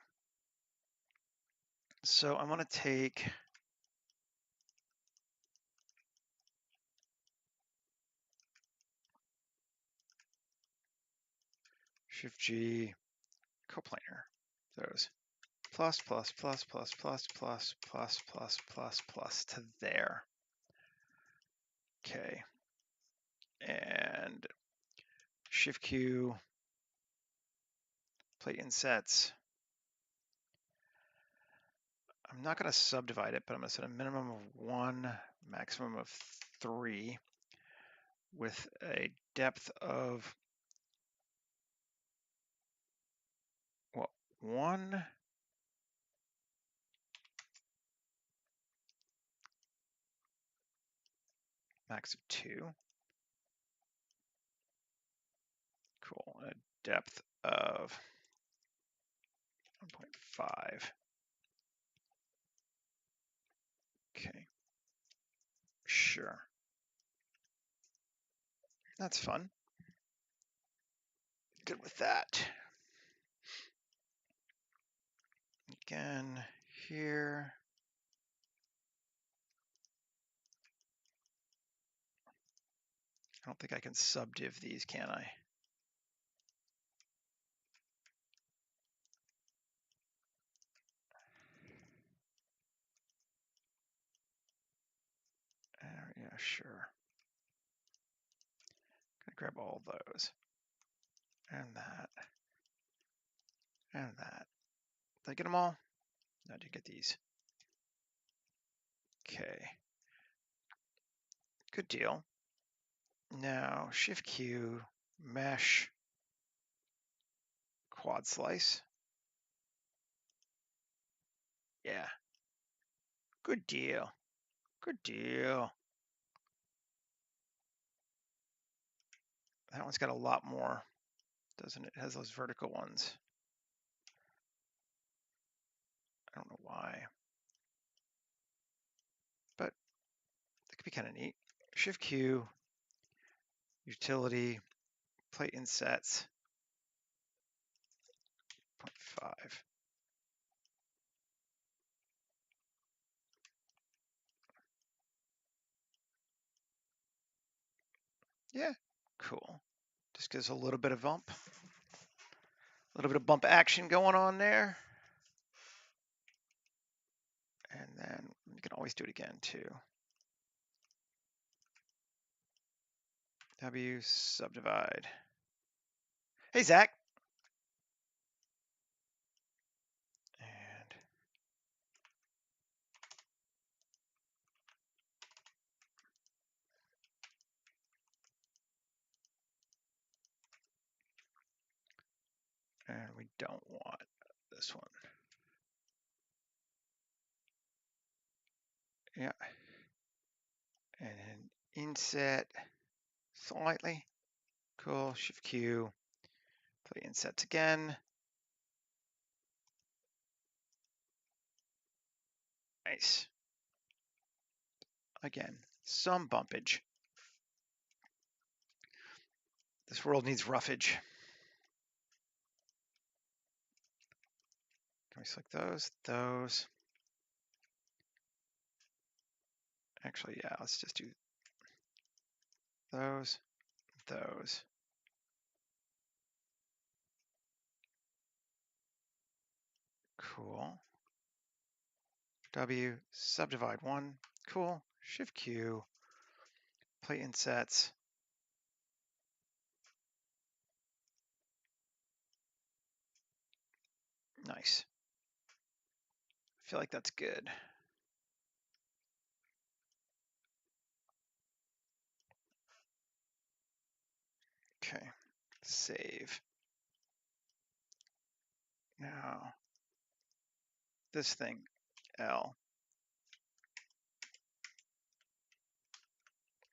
So I'm going to take Shift G, coplanar, those plus, plus, plus, plus, plus, plus, plus, plus, plus, plus to there. Okay. And Shift Q, plate insets. I'm not going to subdivide it, but I'm going to set a minimum of 1, maximum of 3, with a depth of, well, 1, max of 2. Cool. A depth of 1.5. Okay. Sure. That's fun. Good with that. Again, here. I don't think I can subdiv these, can I? Sure. Gonna grab all those. And that. And that. Did I get them all? No, I did get these. Okay. Good deal. Now, Shift Q, mesh, quad slice. Yeah. Good deal. Good deal. That one's got a lot more, doesn't it? It has those vertical ones. I don't know why. But it could be kind of neat. Shift Q, utility, plate insets, 0.5. Yeah, cool. Just gives a little bit of bump. A little bit of bump action going on there. And then you can always do it again too. W, subdivide. Hey, Zach. And we don't want this one. Yeah. And then inset slightly. Cool. Shift Q. Play insets again. Nice. Again, some bumpage. This world needs roughage. Can we select those? Those. Actually, yeah, let's just do those, those. Cool. W, subdivide one. Cool. Shift Q. Play insets. Nice. I feel like that's good. Okay, save. Now, this thing, L.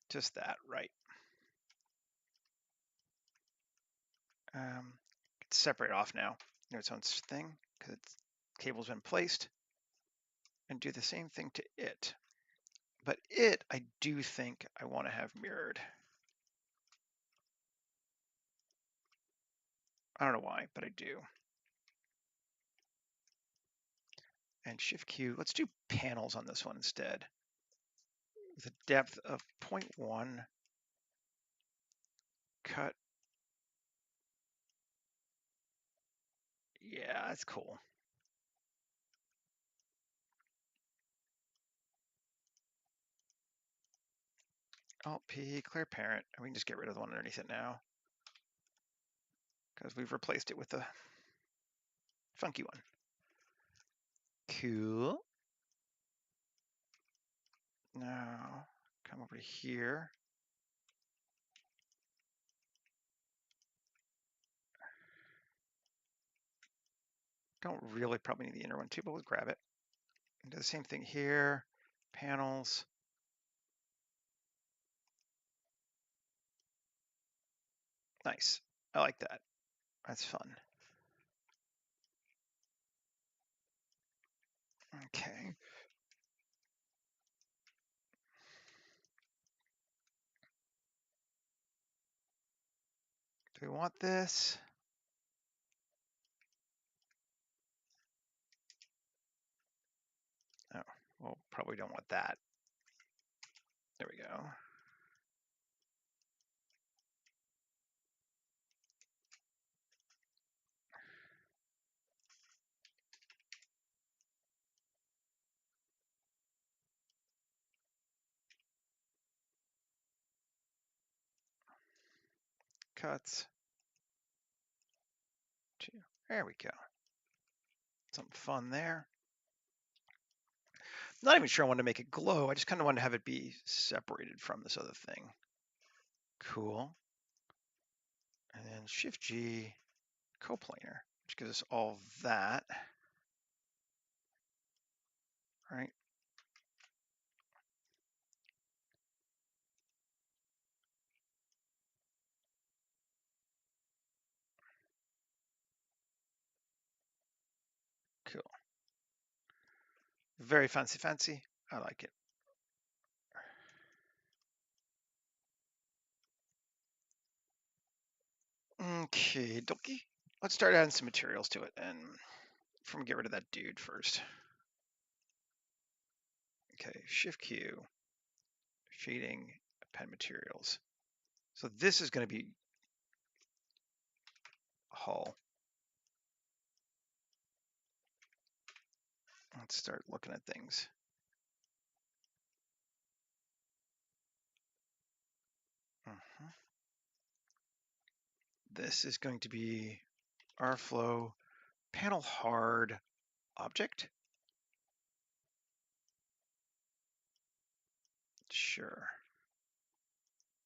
Just that, right. It's separate off now. Its own thing, because its cable's been placed. And do the same thing to it. But it, I do think I want to have mirrored. I don't know why, but I do. And Shift Q, let's do panels on this one instead. With a depth of 0.1, cut. Yeah, that's cool. Alt P, clear parent, and we can just get rid of the one underneath it now, because we've replaced it with the funky one. Cool. Now, come over here. Don't really probably need the inner one too, but we'll grab it. And do the same thing here. Panels. Nice. I like that. That's fun. Okay. Do we want this? Oh, well, probably don't want that. There we go. cuts. There we go. Something fun there. Not even sure I wanted to make it glow. I just kind of wanted to have it be separated from this other thing. Cool. And then Shift G, coplanar, which gives us all that. Right. Cool. Very fancy, fancy. I like it. Okay, dokie. Let's start adding some materials to it, and from get rid of that dude first. Okay, Shift Q, shading, append materials. So this is going to be hull. Let's start looking at things. This is going to be our flow panel hard object. Sure.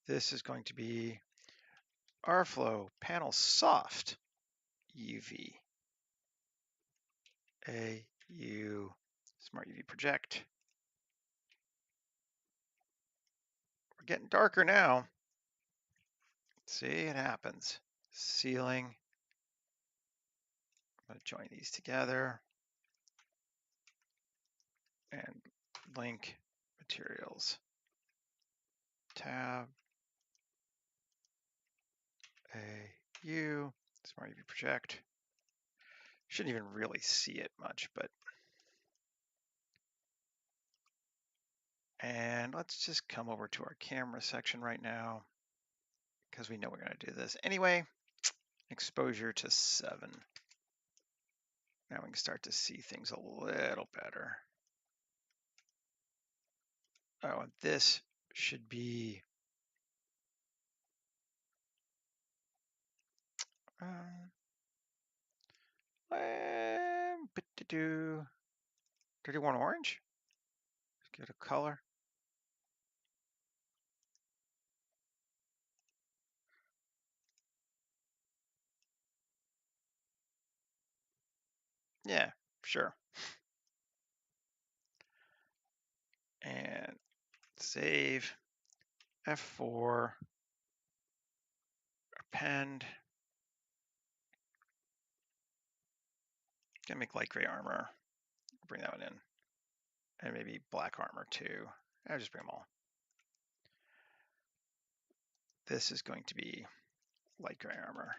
This is going to be our flow panel soft UV. AU smart UV project. We're getting darker now. See, it happens. Ceiling. I'm going to join these together and link materials. Tab AU smart UV project. Shouldn't even really see it much, but and let's just come over to our camera section right now because we know we're going to do this anyway. Exposure to 7. Now we can start to see things a little better. Oh, and this should be um, 31 orange. Let's get a color. Yeah, sure. And save. F4. Append. Gonna make light gray armor. Bring that one in. And maybe black armor too. I'll just bring them all. This is going to be light gray armor.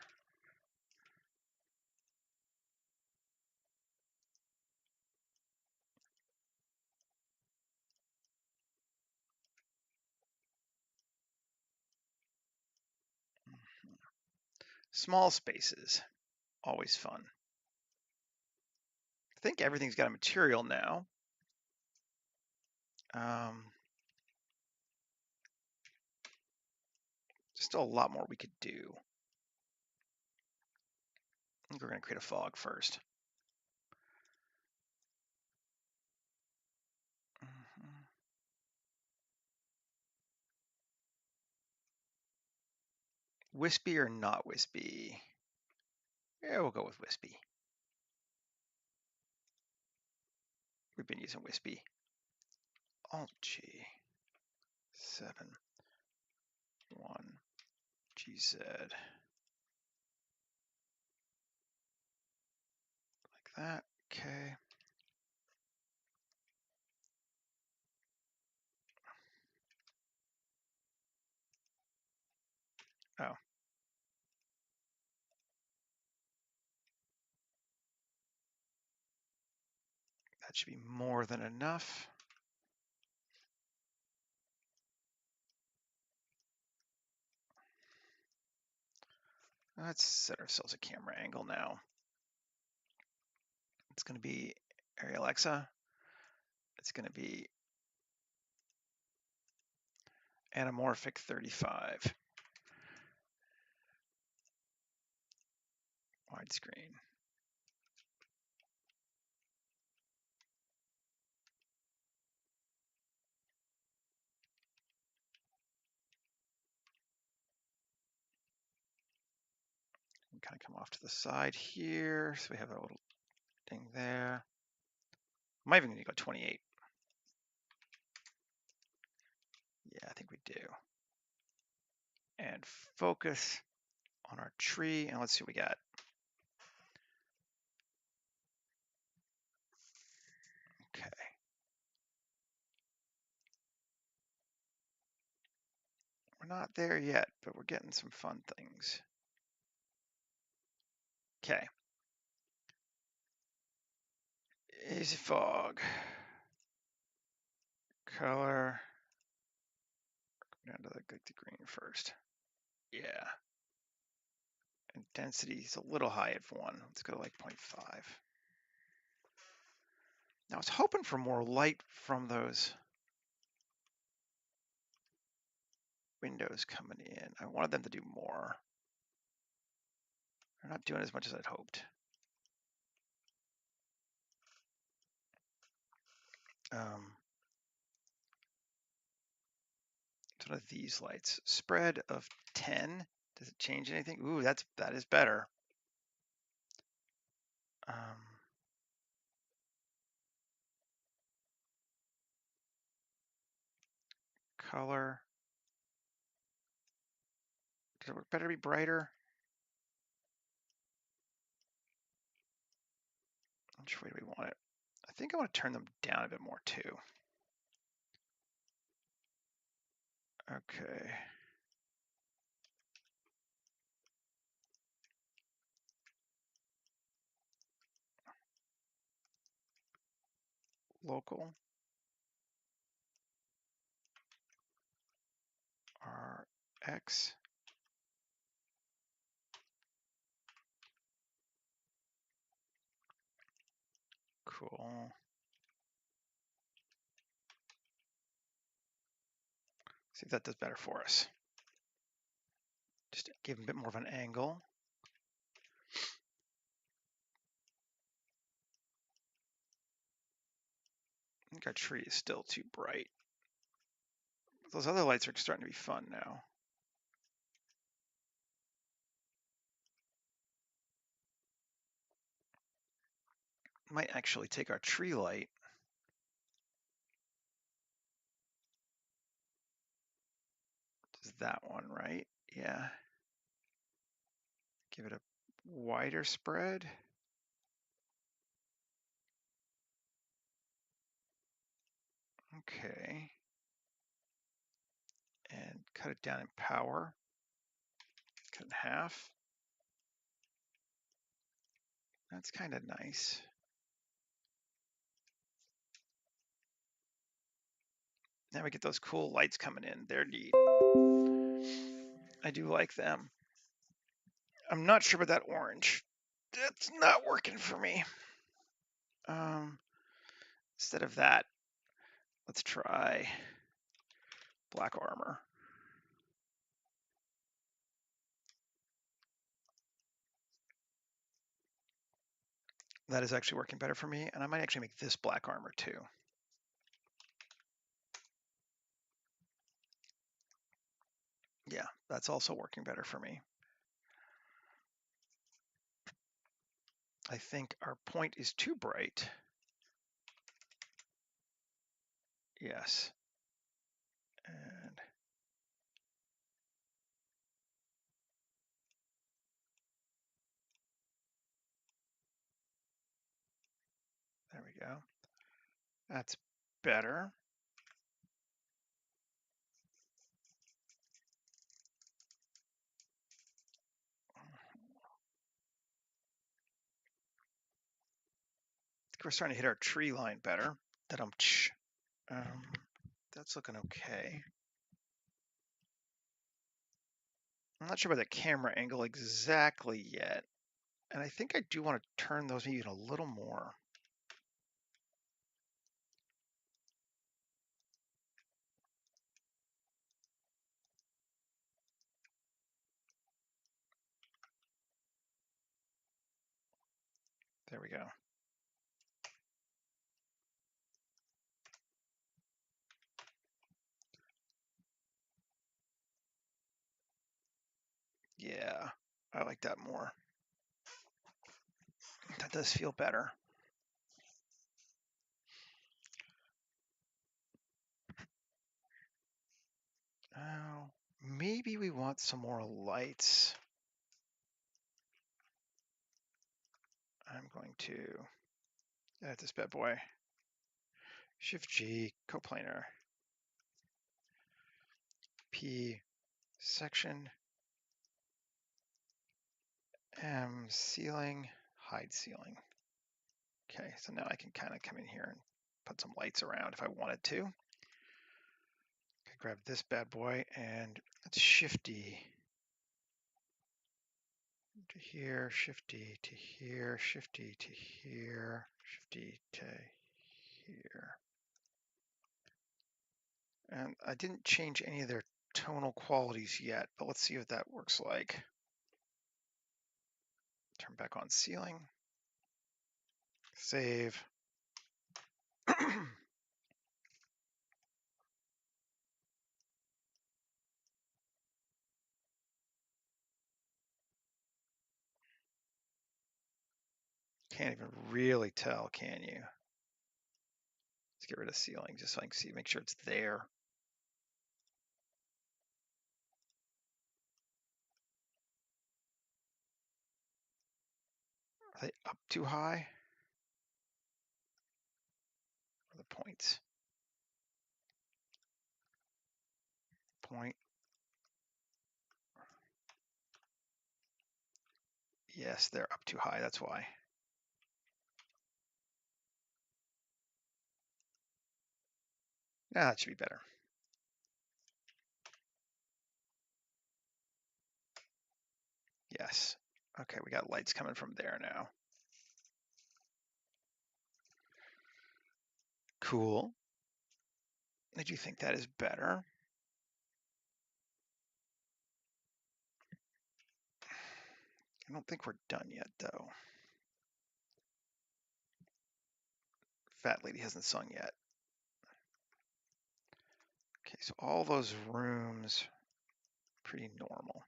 Small spaces, always fun. I think everything's got a material now. Still a lot more we could do. I think we're going to create a fog first. Wispy or not wispy? Yeah, we'll go with wispy. We've been using wispy. Alt-G, 7, 1, GZ. Like that, okay. Oh. That should be more than enough. Let's set ourselves a camera angle now. It's going to be Area Alexa. It's going to be anamorphic 35. widescreen. Kind of come off to the side here. So we have a little thing there. I might even need to go 28. Yeah, I think we do. And focus on our tree, and let's see what we got. Okay. We're not there yet, but we're getting some fun things. Okay. Easy fog. Color. Down to the green first. Yeah. And density is a little high at 1. Let's go to like 0.5. Now I was hoping for more light from those windows coming in. I wanted them to do more. They're not doing as much as I'd hoped. It's one of these lights. Spread of 10. Does it change anything? Ooh, that is better. Color. Does it better be brighter? Which way do we want it? I think I want to turn them down a bit more too. Okay. Local. RX. Cool. See if that does better for us. Just give them a bit more of an angle. I think our tree is still too bright. Those other lights are starting to be fun now. Might actually take our tree light. Is that one, right? Yeah. Give it a wider spread. Okay. And cut it down in power. Cut it in half. That's kind of nice. Now we get those cool lights coming in. They're neat. I do like them. I'm not sure about that orange. That's not working for me. Instead of that, let's try black armor. That is actually working better for me, and I might actually make this black armor too. Yeah, that's also working better for me. I think our point is too bright. Yes. And there we go. That's better. We're starting to hit our tree line better. That's looking okay. I'm not sure about the camera angle exactly yet. And I think I do want to turn those maybe a little more. There we go. Yeah, I like that more. That does feel better. Oh, maybe we want some more lights. I'm going to edit this bad boy. Shift G, coplanar. P, section. M, ceiling, hide ceiling. Okay, so now I can kind of come in here and put some lights around if I wanted to. Okay, grab this bad boy and let's Shift D to here, Shift D to here, Shift D to here, Shift D to here. And I didn't change any of their tonal qualities yet, but let's see what that works like. Turn back on ceiling, save. Can't even really tell, can you? Let's get rid of ceiling just so I can see, make sure it's there. Are they up too high? Or the points? Point. Yes, they're up too high, that's why. Yeah, that should be better. Yes. Okay, we got lights coming from there now. Cool. Did you think that is better? I don't think we're done yet, though. Fat lady hasn't sung yet. Okay, so all those rooms, pretty normal.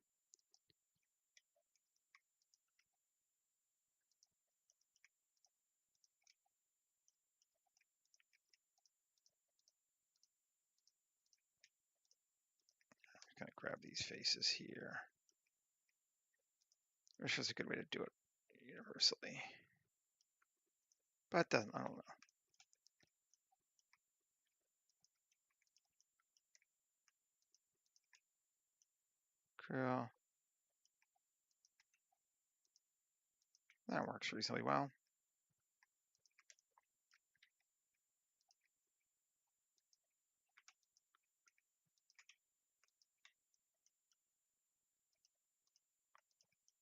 I'm gonna grab these faces here. Which is a good way to do it universally. But I don't know. Cool. That works reasonably well.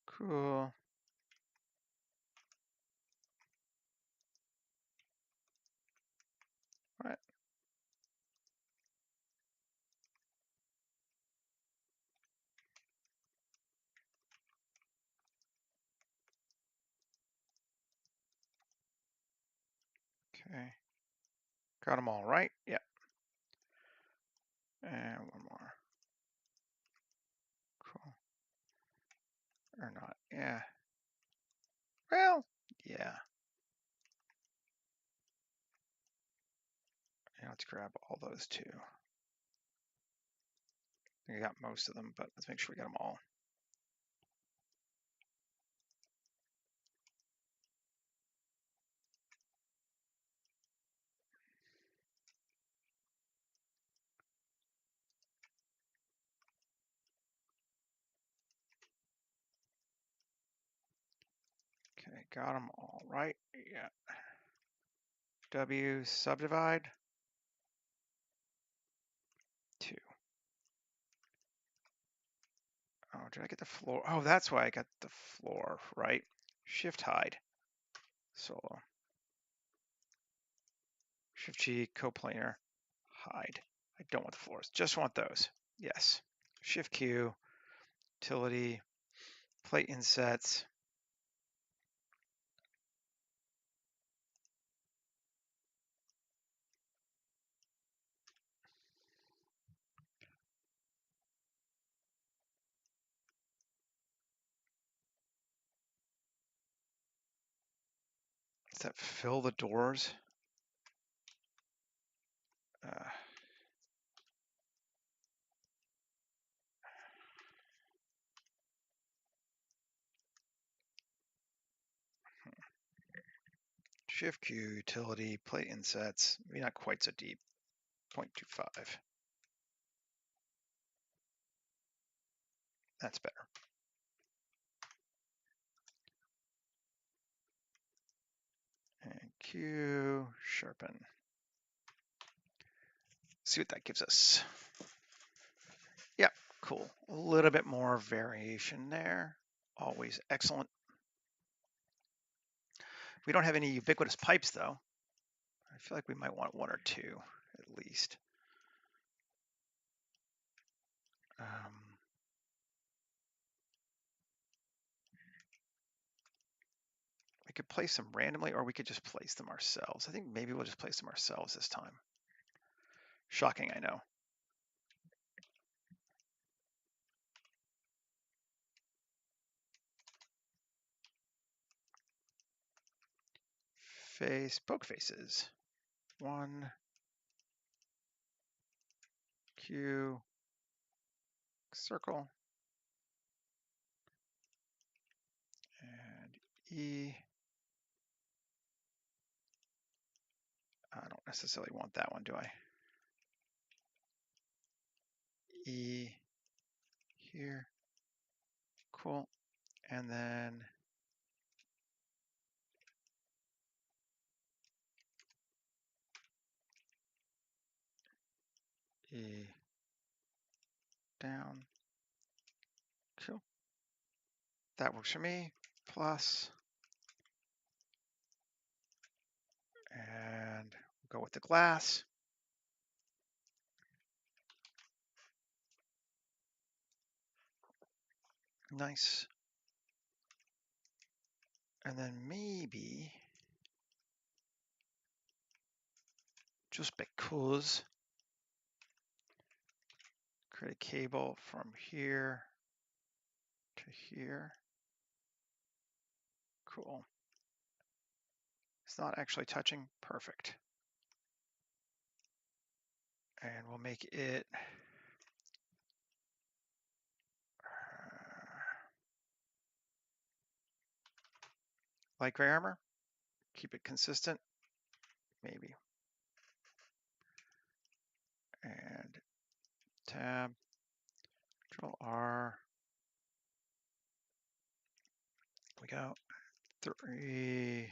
Cool. All right. Okay. Got them all right? Yeah. And one more. Cool. Or not. Yeah. Well, yeah. Yeah, let's grab all those too. I think I got most of them, but let's make sure we got them all. Okay, got them all right. Yeah. W subdivide 2. Oh, did I get the floor? Oh, that's why I got the floor, right? Shift hide. Solo. Shift G, coplanar, hide. I don't want the floors, just want those. Yes. Shift Q, utility, plate insets. Does that fill the doors? Shift Q, utility, plate insets, maybe not quite so deep, 0.25. That's better. And Q, sharpen. See what that gives us. Yeah, cool. A little bit more variation there. Always excellent. We don't have any ubiquitous pipes though. I feel like we might want one or two at least. We could place them randomly, or we could just place them ourselves. I think maybe we'll just place them ourselves this time. Shocking, I know. Face, poke faces. 1, Q, circle, and E. I don't necessarily want that one, do I? E here. Cool. And then E down. Cool. That works for me. Plus. And we'll go with the glass. Nice. And then maybe, just because, create a cable from here to here. Cool. It's not actually touching. Perfect. And we'll make it light gray armor. Keep it consistent. Maybe. And tab, Control R. We go. 3.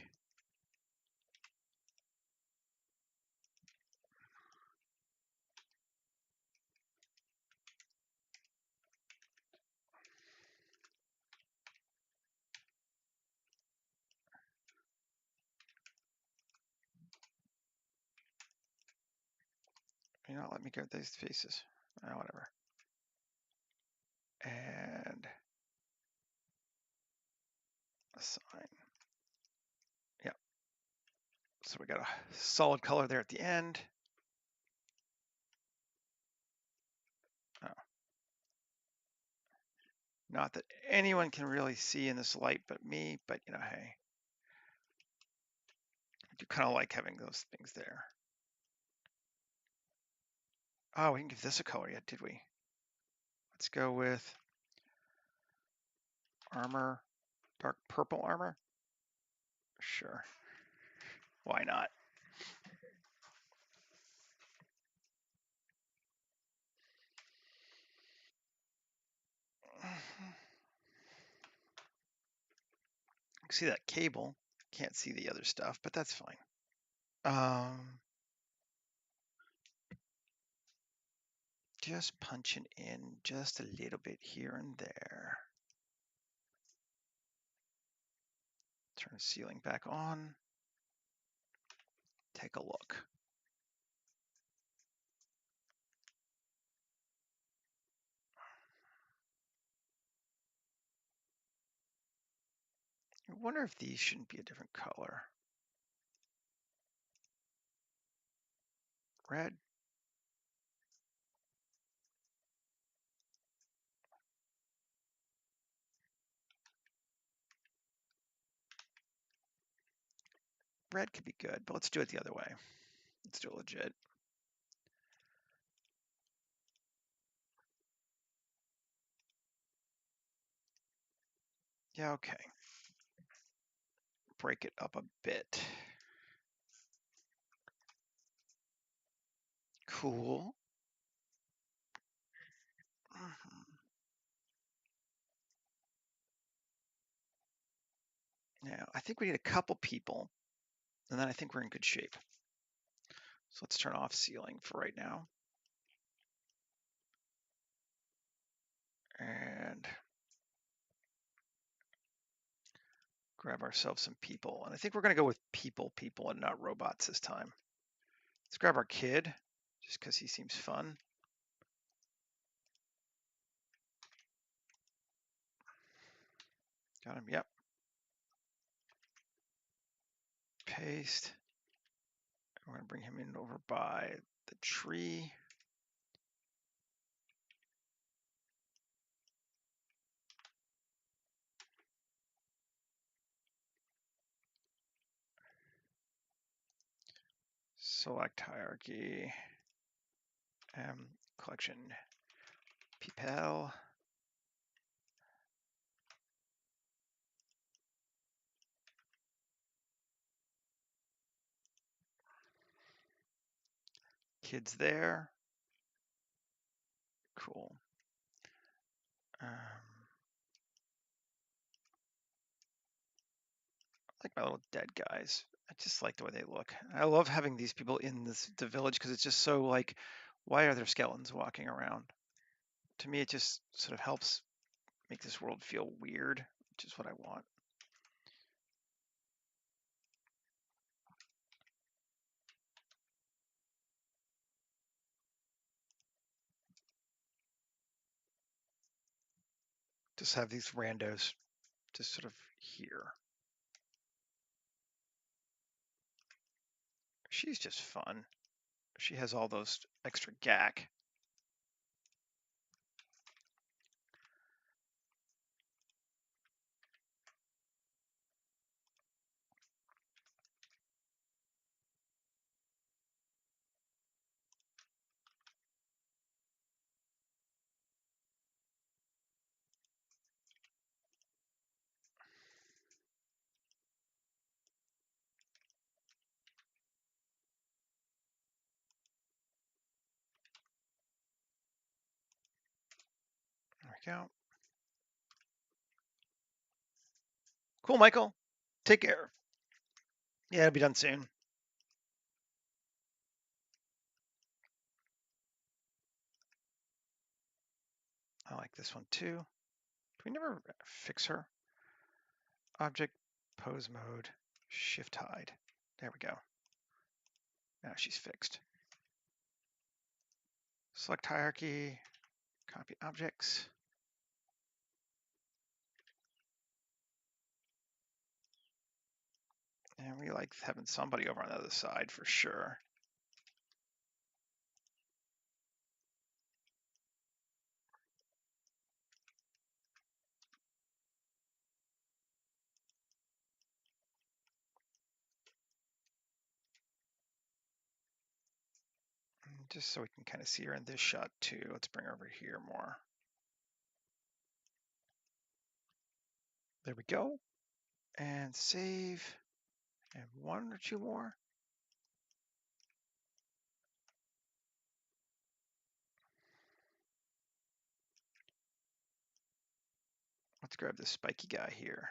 You know, let me get these faces. Whatever. And assign. Yeah. So we got a solid color there at the end. Oh. Not that anyone can really see in this light but me, but you know, hey. I do kind of like having those things there. Oh, we didn't give this a color yet, did we? Let's go with armor, dark purple armor. Sure. Why not? See that cable. Can't see the other stuff, but that's fine. Just punching in just a little bit here and there. Turn the ceiling back on. Take a look. I wonder if these shouldn't be a different color. Red. red could be good, but let's do it the other way. Let's do it legit. Yeah, okay. Break it up a bit. Cool. Now, I think we need a couple people, and then I think we're in good shape. So let's turn off ceiling for right now. And grab ourselves some people. And I think we're going to go with people, and not robots this time. Let's grab our kid, just because he seems fun. Got him, yep. Paste. We're going to bring him in over by the tree. Select hierarchy. Collection people. Kids there. Cool. I like my little dead guys. I just like the way they look. I love having these people in the village because it's just so like, why are there skeletons walking around? To me, it just sort of helps make this world feel weird, which is what I want. Just have these randos just sort of here. She's just fun. She has all those extra gack. There we go. Cool, Michael. Take care. Yeah, it'll be done soon. I like this one too. Do we never fix her? Object, pose mode, shift hide. There we go. Now she's fixed. Select hierarchy, copy objects. And we like having somebody over on the other side for sure. Just so we can kind of see her in this shot too. Let's bring her over here more. There we go. And save. And one or two more. Let's grab this spiky guy here.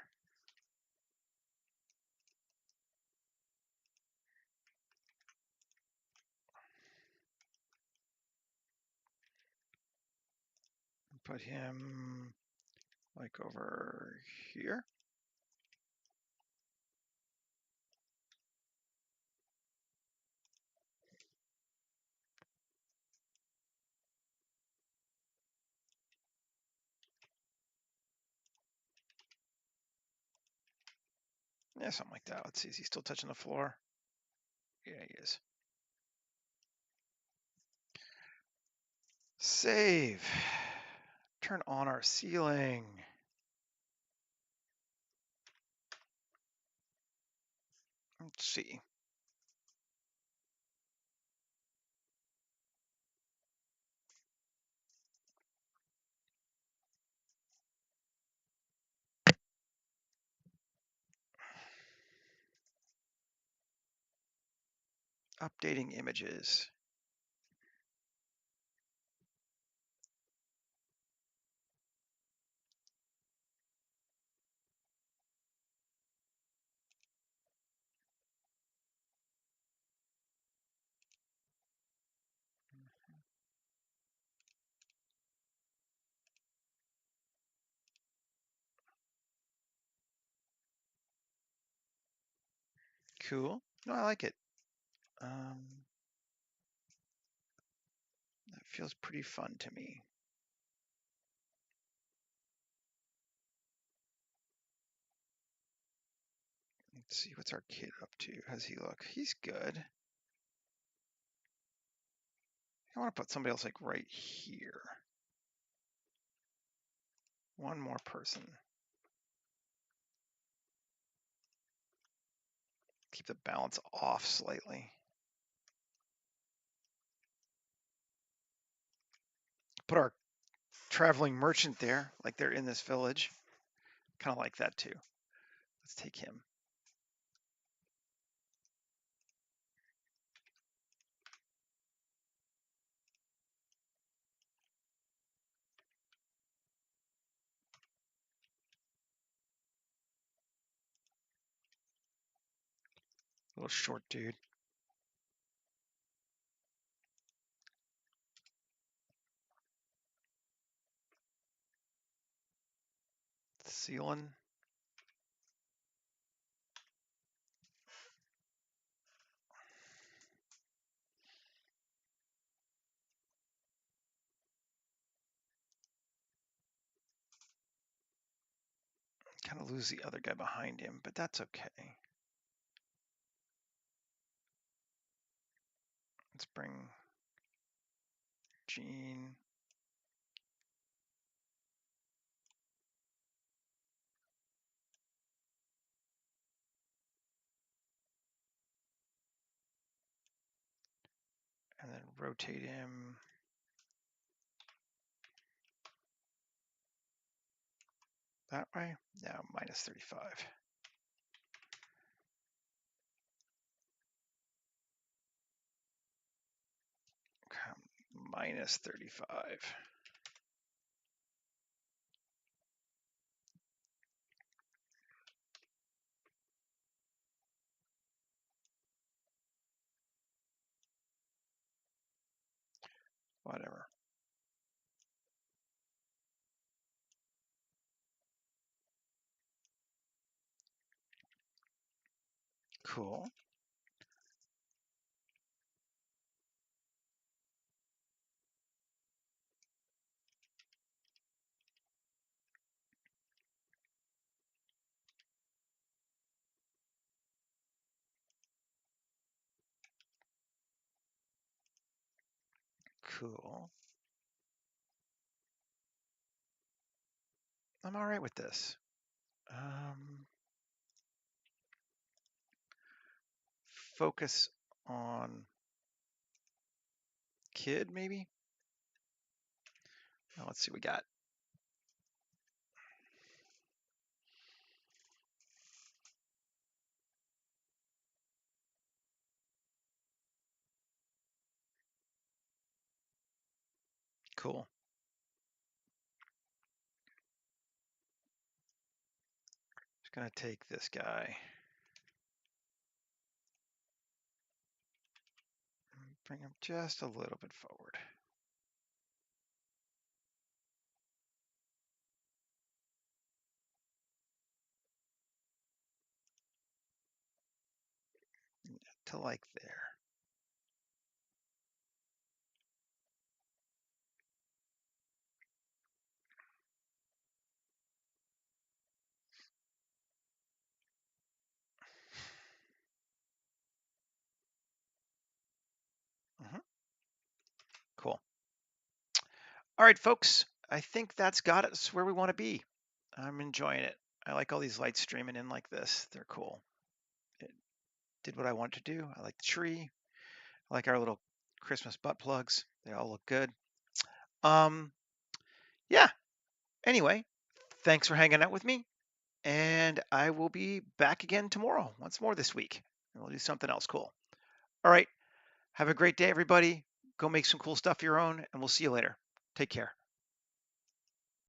Put him like over here. Yeah, something like that. Let's see, is he still touching the floor? Yeah, he is. Save. Turn on our ceiling. Let's see. Updating images. Cool. No, I like it. That feels pretty fun to me. Let's see, what's our kid up to? How's he look? He's good. I want to put somebody else like right here. One more person. Keep the balance off slightly. Put our traveling merchant there, like they're in this village. Kind of like that too. Let's take him. Little short dude. Sealing. Kind of lose the other guy behind him, but that's okay. Let's bring Gene. And then rotate him. That way? Yeah, minus 35. Okay, minus 35. Whatever. Cool. Cool. I'm all right with this. Focus on kid, maybe? Now let's see what we got. Cool. Just gonna take this guy. Bring him just a little bit forward. To like there. Cool. All right, folks. I think that's got us where we want to be. I'm enjoying it. I like all these lights streaming in like this. They're cool. It did what I wanted to do. I like the tree. I like our little Christmas butt plugs. They all look good. Um, yeah. Anyway, thanks for hanging out with me, and I will be back again tomorrow, once more this week, and we'll do something else cool. All right. Have a great day, everybody. Go make some cool stuff of your own, and we'll see you later. Take care.